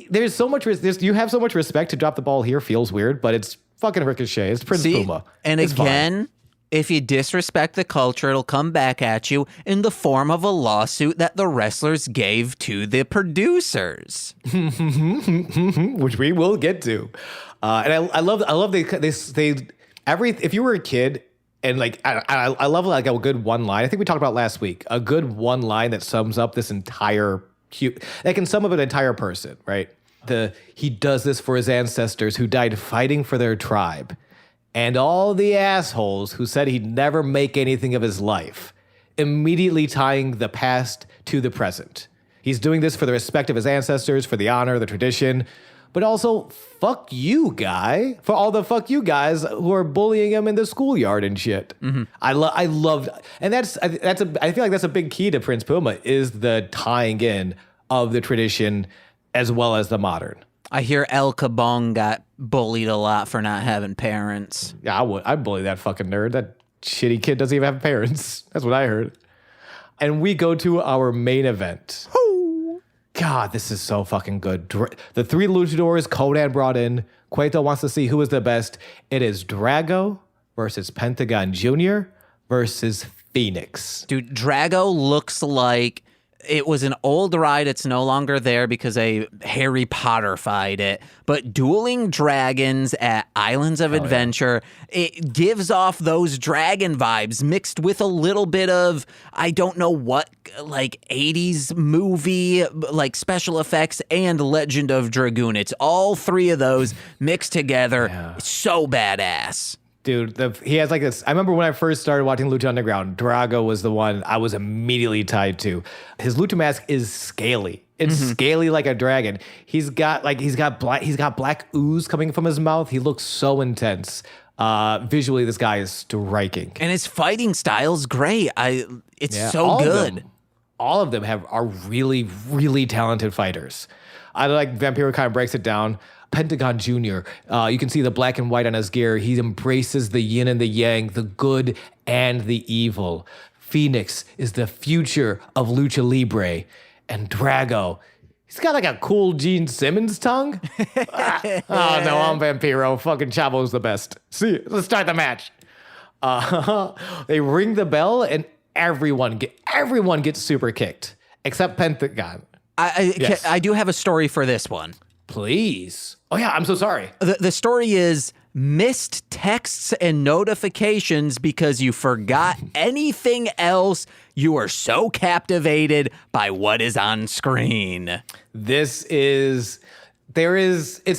there's so much, you have so much respect to drop the ball here feels weird, but it's fucking Ricochet. It's Prince Puma. And it's again, fine. If you disrespect the culture, it'll come back at you in the form of a lawsuit that the wrestlers gave to the producers. Which we will get to. And I love they if you were a kid and like, I love like a good one line. I think we talked about last week, a good one line that sums up this entire, that can sum up an entire person, right? He does this for his ancestors who died fighting for their tribe. And all the assholes who said he'd never make anything of his life, immediately tying the past to the present. He's doing this for the respect of his ancestors, for the honor, the tradition, but also fuck you, guy, for all the fuck you guys who are bullying him in the schoolyard and shit. Mm-hmm. I loved, and I feel like that's a big key to Prince Puma is the tying in of the tradition as well as the modern. I hear El Cabong got bullied a lot for not having parents. Yeah, I'd bully that fucking nerd. That shitty kid doesn't even have parents. That's what I heard. And we go to our main event. Woo. God, this is so fucking good. The three luchadors Conan brought in. Cueto wants to see who is the best. It is Drago versus Pentagón Jr. versus Fénix. Dude, Drago looks like it was an old ride. It's no longer there because a Harry Potter-fied it. But Dueling Dragons at Islands of Adventure, it gives off those dragon vibes mixed with a little bit of, I don't know what, like 80s movie, like special effects and Legend of Dragoon. It's all three of those mixed together. Yeah. It's so badass. Dude, he has like this. I remember when I first started watching Lucha Underground, Drago was the one I was immediately tied to. His Lucha mask is scaly. It's scaly like a dragon. He's got black ooze coming from his mouth. He looks so intense. Visually, this guy is striking. And his fighting style's great. It's so good. All of them are really, really talented fighters. I like Vampiro kind of breaks it down. Pentagón Jr., you can see the black and white on his gear. He embraces the yin and the yang, the good and the evil. Fénix is the future of Lucha Libre. And Drago, he's got like a cool Gene Simmons tongue. Oh, no, I'm Vampiro. Fucking Chavo's the best. See, let's start the match. They ring the bell and everyone gets super kicked, except Pentagón. I do have a story for this one. Please. Oh, yeah, I'm so sorry. The story is missed texts and notifications because you forgot anything else. You are so captivated by what is on screen. It's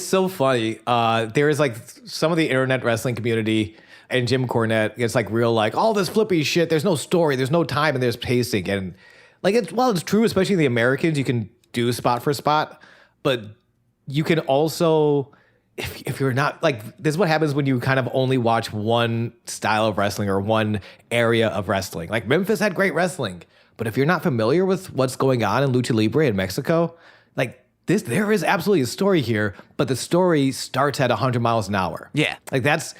so funny. There is like some of the internet wrestling community and Jim Cornette gets like real like, all this flippy shit. There's no story, there's no time, and there's pacing. And like, it's true, especially the Americans, you can do spot for spot, but you can also, if you're not, like, this is what happens when you kind of only watch one style of wrestling or one area of wrestling. Like, Memphis had great wrestling, but if you're not familiar with what's going on in Lucha Libre in Mexico, like, there is absolutely a story here, but the story starts at 100 miles an hour. Yeah. That's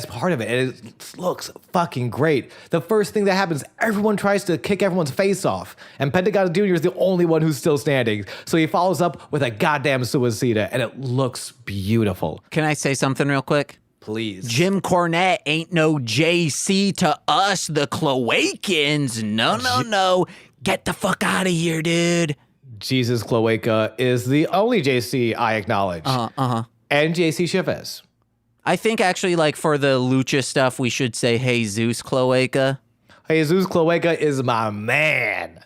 part of it. And it looks fucking great. The first thing that happens, everyone tries to kick everyone's face off. And Pentagón Jr. is the only one who's still standing. So he follows up with a goddamn suicida, and it looks beautiful. Can I say something real quick? Please. Jim Cornette ain't no JC to us, the Cloacans. No. Get the fuck out of here, dude. Jesus Cloaca is the only JC I acknowledge. And JC Chavez. I think actually, like, for the Lucha stuff, we should say Jesus Cloaca. Jesus Cloaca is my man.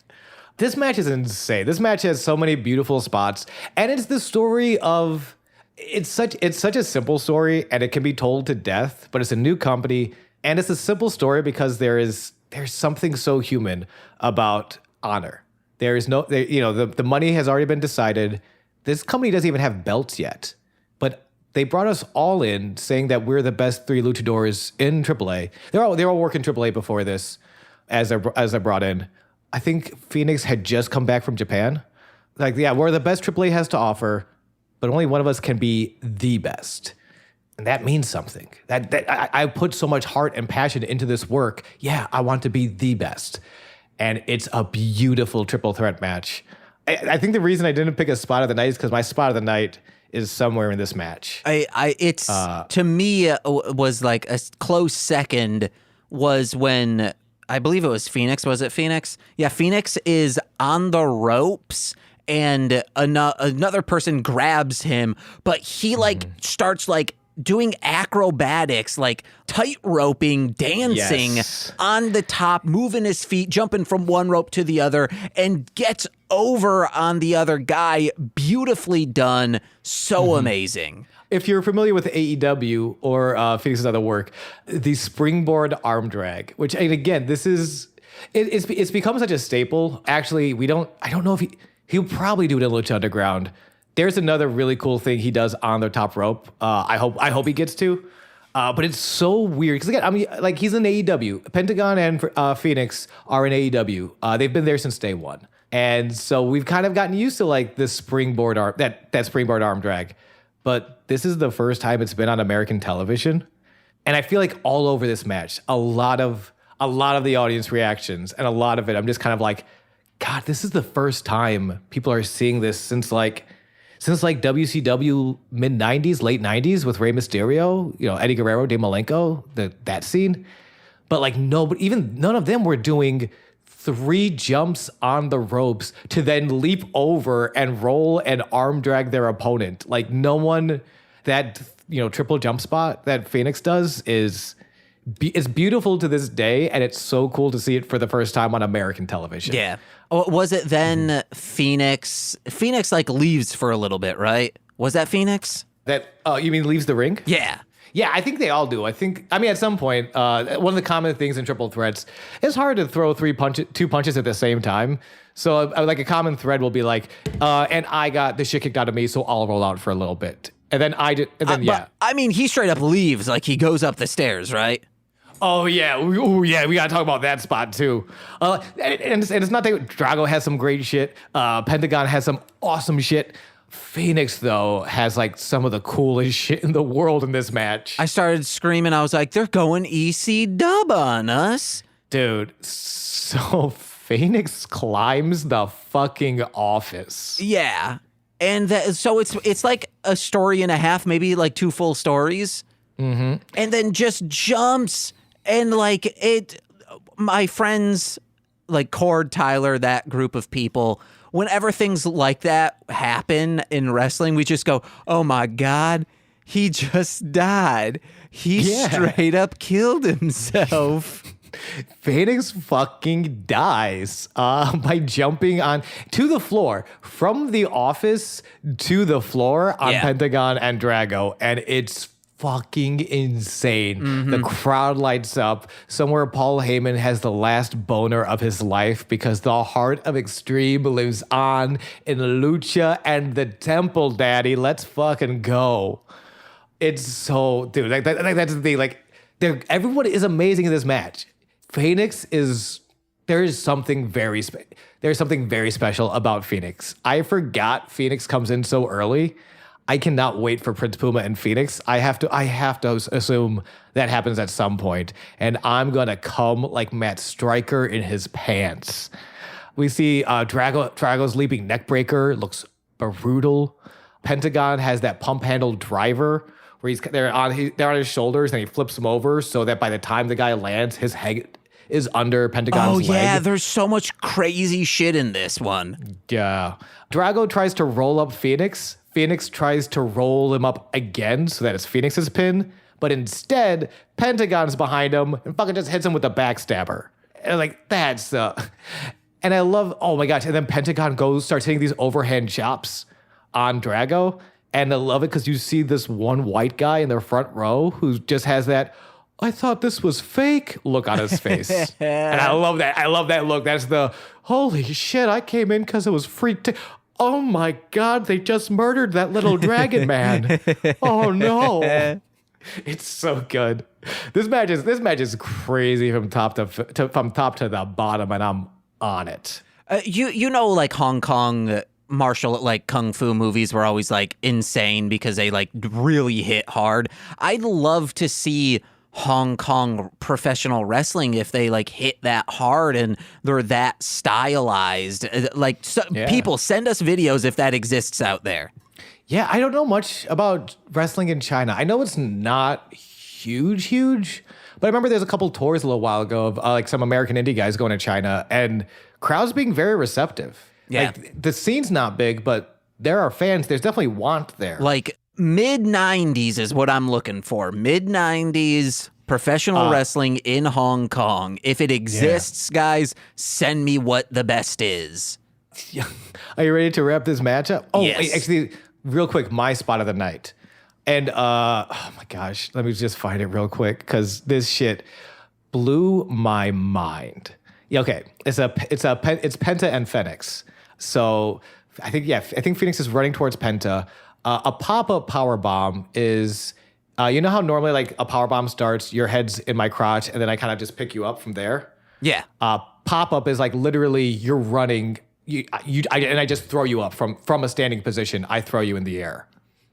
This match is insane. This match has so many beautiful spots. And it's the story of... It's such a simple story, and it can be told to death, but it's a new company, and it's a simple story because there's something so human about honor. There is no, the money has already been decided. This company doesn't even have belts yet, but they brought us all in saying that we're the best three luchadors in AAA. They're all working AAA before this, as they're brought in. I think Fénix had just come back from Japan. Like, yeah, we're the best AAA has to offer, but only one of us can be the best. And that means something. I put so much heart and passion into this work. Yeah, I want to be the best. And it's a beautiful triple threat match. I think the reason I didn't pick a spot of the night is because my spot of the night is somewhere in this match. It's to me was like a close second was when I believe it was Fénix. Was it Fénix? Yeah, Fénix is on the ropes and another person grabs him, but he like starts like doing acrobatics, like tight roping, dancing on the top, moving his feet, jumping from one rope to the other, and gets over on the other guy. Beautifully done. So amazing. If you're familiar with AEW or Fénix's other work, the springboard arm drag, which, and again, this is, it's become such a staple. Actually, I don't know if he'll probably do it in Lucha Underground. There's another really cool thing he does on the top rope. I hope he gets to. But it's so weird. Because again, I mean, like he's in AEW. Pentagón and Fénix are in AEW. They've been there since day one. And so we've kind of gotten used to like this springboard arm, that springboard arm drag. But this is the first time it's been on American television. And I feel like all over this match, a lot of the audience reactions and a lot of it, I'm just kind of like, God, this is the first time people are seeing this since WCW mid 90s, late 90s with Rey Mysterio, Eddie Guerrero, Dean Malenko, that scene. But like none of them were doing 3 jumps on the ropes to then leap over and roll and arm drag their opponent. Like no one, that triple jump spot that Fénix does is beautiful to this day, and it's so cool to see it for the first time on American television. Yeah. Was it then Fénix? Fénix like leaves for a little bit, right? Was that Fénix? You mean leaves the ring? Yeah. Yeah, I think they all do. I mean, at some point, one of the common things in triple threats, it's hard to throw 2 punches at the same time. So like a common thread will be like, and I got the shit kicked out of me, so I'll roll out for a little bit. And then yeah. But, I mean, he straight up leaves, like he goes up the stairs, right? Oh, yeah. We got to talk about that spot, too. And it's not that Drago has some great shit. Pentagón has some awesome shit. Fénix, though, has, like, some of the coolest shit in the world in this match. I started screaming. I was like, they're going EC dub on us. Dude, so Fénix climbs the fucking office. Yeah. And so it's like a story and a half, maybe like 2 full stories. Mm-hmm. And then just jumps. And like my friends, like Cord, Tyler, that group of people, whenever things like that happen in wrestling, we just go, oh my God, he just died. He straight up killed himself. Fénix fucking dies by jumping on to the floor, from the office to the floor on Pentagón and Drago. And it's fucking insane. Mm-hmm. The crowd lights up. Somewhere Paul Heyman has the last boner of his life because the heart of Extreme lives on in Lucha and the Temple, daddy. Let's fucking go. It's so, dude, like that's the thing. Like, everyone is amazing in this match. Fénix there's something very special about Fénix. I forgot Fénix comes in so early. I cannot wait for Prince Puma and Fénix. I have to assume that happens at some point, and I'm gonna come like Matt Stryker in his pants. We see Drago's leaping neckbreaker looks brutal. Pentagón has that pump handle driver where they're on his shoulders and he flips him over so that by the time the guy lands, his head is under Pentagón's leg. Oh yeah, there's so much crazy shit in this one. Yeah. Drago tries to roll up Fénix. Fénix tries to roll him up again so that it's Fénix's pin, but instead, Pentagón's behind him and fucking just hits him with a backstabber. And like, that's and I love, oh my gosh, and then Pentagón starts hitting these overhand chops on Drago, and I love it because you see this one white guy in the front row who just has that, I thought this was fake look on his face. And I love that. I love that look. That's the, holy shit, I came in because it was free. Oh my God, they just murdered that little dragon man. Oh no. It's so good. This match is crazy from top to the bottom, and I'm on it. Like Hong Kong like kung fu movies were always like insane because they like really hit hard. I'd love to see Hong Kong professional wrestling if they like hit that hard and they're that stylized. Like people send us videos if that exists out there. Yeah, I don't know much about wrestling in China. I know it's not huge, but I remember there's a couple tours a little while ago of like some American indie guys going to China and crowds being very receptive. Yeah. Like, the scene's not big, but there are fans. There's definitely want there. Like mid-90s is what I'm looking for. Mid-90s professional wrestling in Hong Kong. If it exists, guys, send me what the best is. Are you ready to wrap this match up? Oh, yes. Actually, real quick, my spot of the night. And oh my gosh, let me just find it real quick because this shit blew my mind. Yeah, okay, it's Penta and Fénix. So I think Fénix is running towards Penta. A pop-up power bomb is, you know how normally like a power bomb starts, your head's in my crotch, and then I kind of just pick you up from there. Yeah. Pop-up is like literally you're running, and I just throw you up from a standing position. I throw you in the air.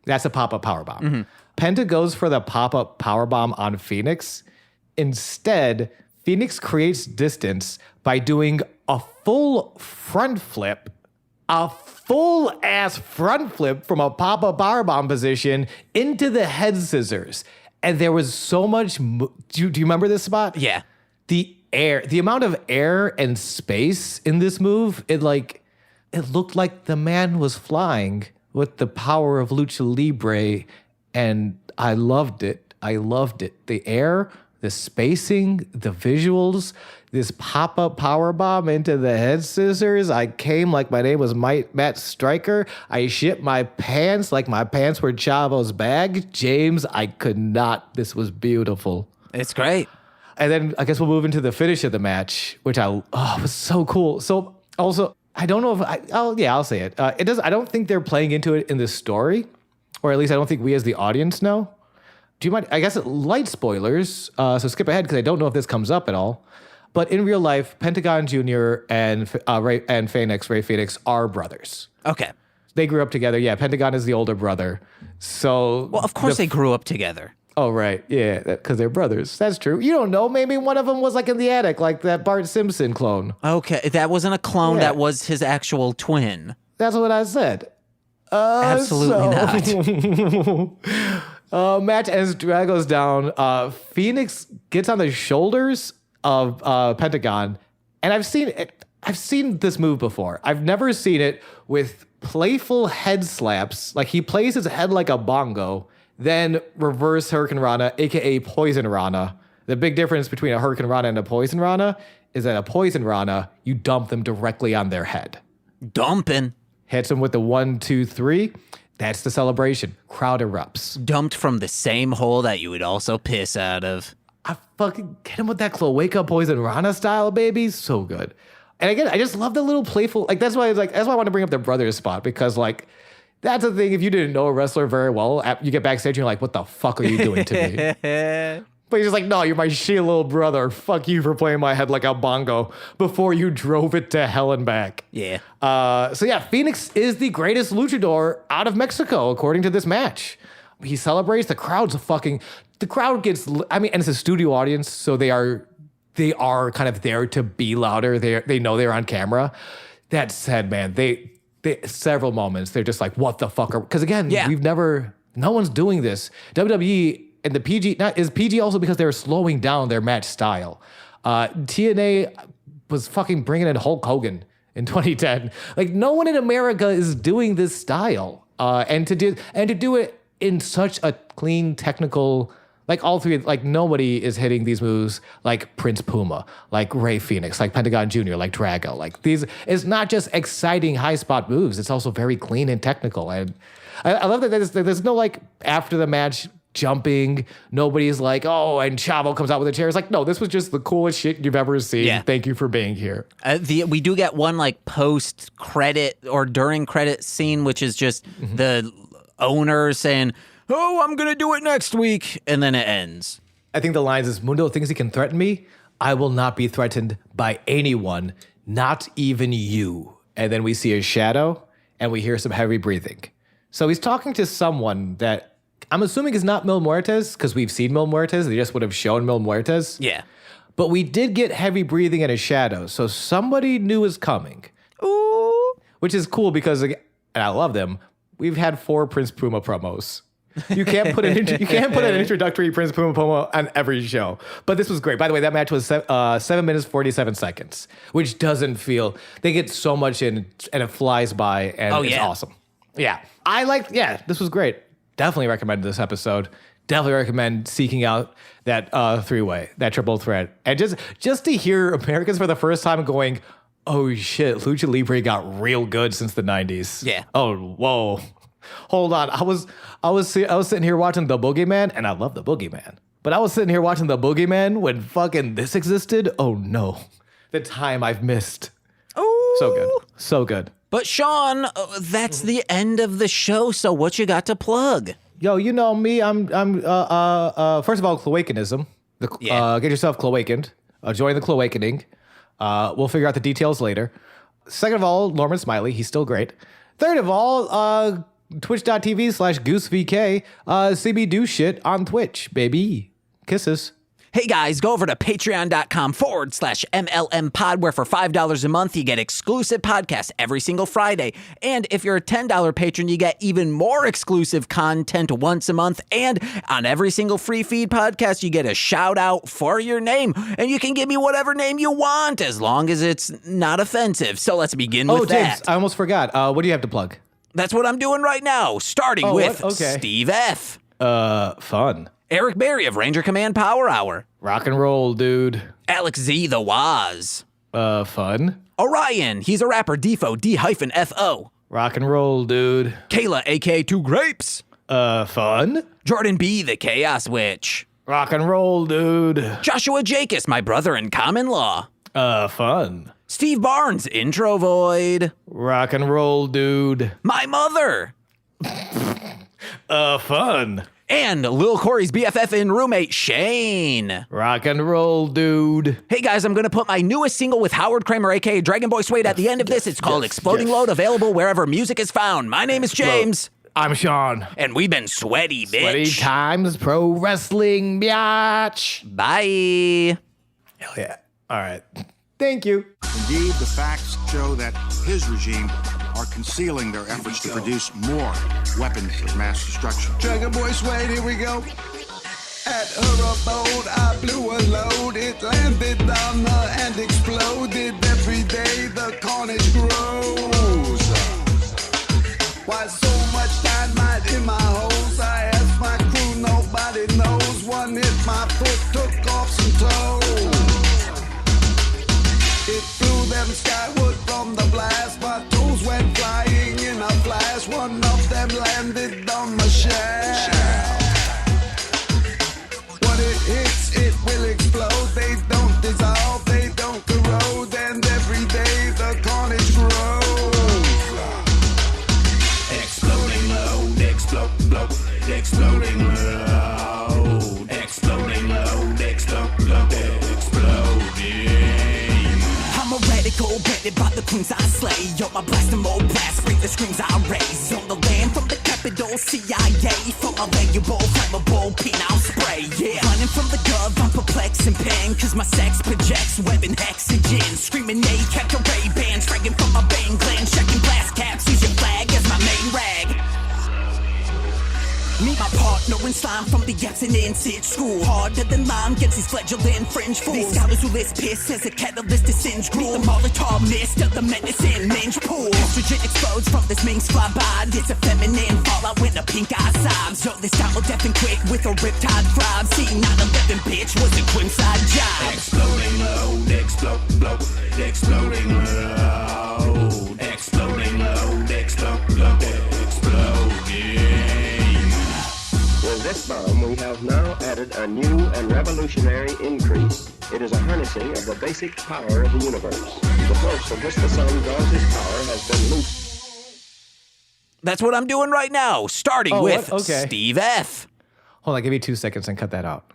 That's a pop-up power bomb. Mm-hmm. Penta goes for the pop-up power bomb on Fénix. Instead, Fénix creates distance by doing a full front flip, a full-ass front flip from a pop-up power bomb position into the head scissors. And there was so much... do you remember this spot? Yeah. The amount of air and space in this move, it looked like the man was flying with the power of Lucha Libre, and I loved it. The air, the spacing, the visuals, this pop-up power bomb into the head scissors. I came like my name was Matt Stryker. I shit my pants like my pants were Chavo's bag. James, I could not. This was beautiful. It's great. And then I guess we'll move into the finish of the match, which was so cool. So also, I don't know if I'll say it. I don't think they're playing into it in the story, or at least I don't think we as the audience know. Do you mind? I guess light spoilers. So skip ahead because I don't know if this comes up at all. But in real life, Pentagón Jr. and Ray Fénix are brothers. Okay. They grew up together. Yeah, Pentagón is the older brother. So well, of course they grew up together. Oh, right. Yeah, because they're brothers. That's true. You don't know. Maybe one of them was like in the attic, like that Bart Simpson clone. Okay, that wasn't a clone. Yeah. That was his actual twin. That's what I said. Absolutely not. Match as Drago's down. Fénix gets on the shoulders of Pentagón, and I've seen this move before. I've never seen it with playful head slaps. Like he plays his head like a bongo. Then reverse Hurricane Rana, a.k.a. Poison Rana. The big difference between a Hurricane Rana and a Poison Rana is that a Poison Rana, you dump them directly on their head. Dumping. Hits them with the 1, 2, 3. That's the celebration. Crowd erupts. Dumped from the same hole that you would also piss out of. I fucking get him with that cloaca Poison Rana style, baby. So good. And again, I just love the little playful, that's why I want to bring up the brothers spot, because that's the thing. If you didn't know a wrestler very well, you get backstage and you're like, what the fuck are you doing to me? But he's just like, no, you're my shitty little brother. Fuck you for playing my head like a bongo before you drove it to hell and back. Yeah. So yeah, Fénix is the greatest luchador out of Mexico, according to this match. He celebrates. The crowd gets, and it's a studio audience, so they are kind of there to be louder. They know they're on camera. That said, man, they several moments they're just like, what the fuck are, because again, no one's doing this. WWE and the PG is PG also because they're slowing down their match style. TNA was fucking bringing in Hulk Hogan in 2010. Like no one in America is doing this style, and to do it in such a clean technical. Like all three, like nobody is hitting these moves like Prince Puma, like Ray Fénix, like Pentagón Jr., like Drago. Like these, it's not just exciting high spot moves. It's also very clean and technical. And I love that there's no like after the match jumping. Nobody's like, oh, and Chavo comes out with a chair. It's like, no, this was just the coolest shit you've ever seen. Yeah. Thank you for being here. We do get one like post credit or during credit scene, which is just the owner saying, oh, I'm going to do it next week. And then it ends. I think the lines is, Mundo thinks he can threaten me. I will not be threatened by anyone, not even you. And then we see a shadow, and we hear some heavy breathing. So he's talking to someone that I'm assuming is not Mil Muertes, because we've seen Mil Muertes. They just would have shown Mil Muertes. Yeah. But we did get heavy breathing in his shadow, so somebody new is coming. Ooh. Which is cool because, and I love them, we've had 4 Prince Puma promos. You can't put an introductory Prince Puma promo on every show. But this was great. By the way, that match was 7 minutes, 47 seconds, which doesn't feel, they get so much in and it flies by and it's awesome. Yeah. This was great. Definitely recommend this episode. Definitely recommend seeking out that 3-way, that triple threat. And just to hear Americans for the first time going, oh shit, Lucha Libre got real good since the 90s. Yeah. Oh, whoa. Hold on. I was sitting here watching The Boogeyman, and I love The Boogeyman. But I was sitting here watching The Boogeyman when fucking this existed. Oh no. The time I've missed. Ooh. So good. So good. But Sean, that's the end of the show, so what you got to plug? Yo, you know me. I'm first of all, Cloacanism. Get yourself Cloakened. Join the Cloakening. We'll figure out the details later. Second of all, Norman Smiley. He's still great. Third of all, twitch.tv/GooseVK. See me do shit on Twitch, baby. Kisses. Hey guys, go over to patreon.com/MLMpod, where for $5 a month, you get exclusive podcasts every single Friday. And if you're a $10 patron, you get even more exclusive content once a month. And on every single free feed podcast, you get a shout out for your name. And you can give me whatever name you want, as long as it's not offensive. So let's begin with that. James, I almost forgot. What do you have to plug? That's what I'm doing right now, starting with Steve F. Fun. Eric Berry of Ranger Command Power Hour. Rock and roll, dude. Alex Z, the Waz. Fun. Orion, he's a rapper, Defo, D-F-O. Rock and roll, dude. Kayla, a.k.a. Two Grapes. Fun. Jordan B, the Chaos Witch. Rock and roll, dude. Joshua Jacus, my brother in common law. Fun. Steve Barnes, Intro Void. Rock and roll, dude. My mother. Fun. And Lil Corey's BFF and roommate, Shane. Rock and roll, dude. Hey guys, I'm going to put my newest single with Howard Kramer, a.k.a. Dragon Boy Suede, at the end of this. It's called Exploding Load, available wherever music is found. My name is James. I'm Sean. And we've been sweaty, bitch. Sweaty Times Pro Wrestling, biatch. Bye. Hell yeah. All right. Thank you. Indeed, the facts show that his regime are concealing their efforts to produce more weapons of mass destruction. Dragon Boy Suede, here we go. At her abode, I blew a load. It landed on her and exploded. Every day the carnage grows. Why so much dynamite in my hose? I asked my crew, nobody knows. One hit my foot, took off some toes. It flew them skyward from the blast. My toes went flying in a flash. One of them landed on my shaft. When it hits, it will explode. They don't dissolve, they don't corrode. And every day the carnage grows. Exploding load, exploding load. Exploding load, exploding. I'm a radical, branded by the queens I slay. Yo, my blast and more blast, break the screams I raise. On the land from the capital, CIA. For my valuable, flammable penile spray, yeah. Running from the gov, I'm perplexed and pain. Cause my sex projects web and hexagen. Screaming they kept a Ray bands, dragging from my bang gland. Checking blast caps, use your flag as my main rag. Meet my partner in slime from the abstinence school. Harder than lime gets these fledgling fringe fools. These scholars who list piss as a catalyst to singe gruel. Meet the Molotov mist of the medicine minge pool. Estrogen explodes from this minx fly by. It's a feminine fallout when a pink eye sobs. Yo, this time will deaf and quick with a riptide throb. See, 9/11 bitch was a quimside job. Exploding load, exploding load. Exploding load, exploding. With this bomb, we have now added a new and revolutionary increase. It is a harnessing of the basic power of the universe. The force from which the sun draws his power has been loosed. That's what I'm doing right now, starting with Steve F. Hold on, give me 2 seconds and cut that out.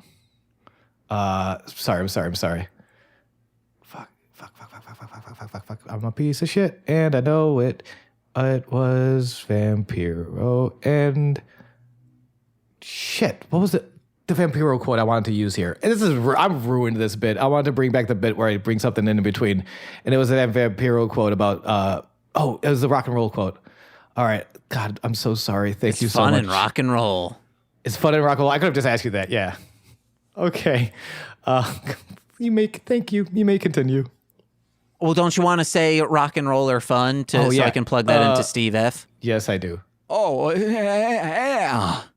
I'm sorry. Fuck. I'm a piece of shit, and I know it. It was Vampiro and shit. What was it? The Vampiro quote I wanted to use here. And I've ruined this bit. I wanted to bring back the bit where I bring something in between. And it was that Vampiro quote about, it was the rock and roll quote. All right. God, I'm so sorry. Thank you so much. It's fun and rock and roll. It's fun and rock and roll. I could have just asked you that. Yeah. Okay. Thank you. You may continue. Well, don't you want to say rock and roll or fun so I can plug that into Steve F? Yes, I do. Oh, yeah.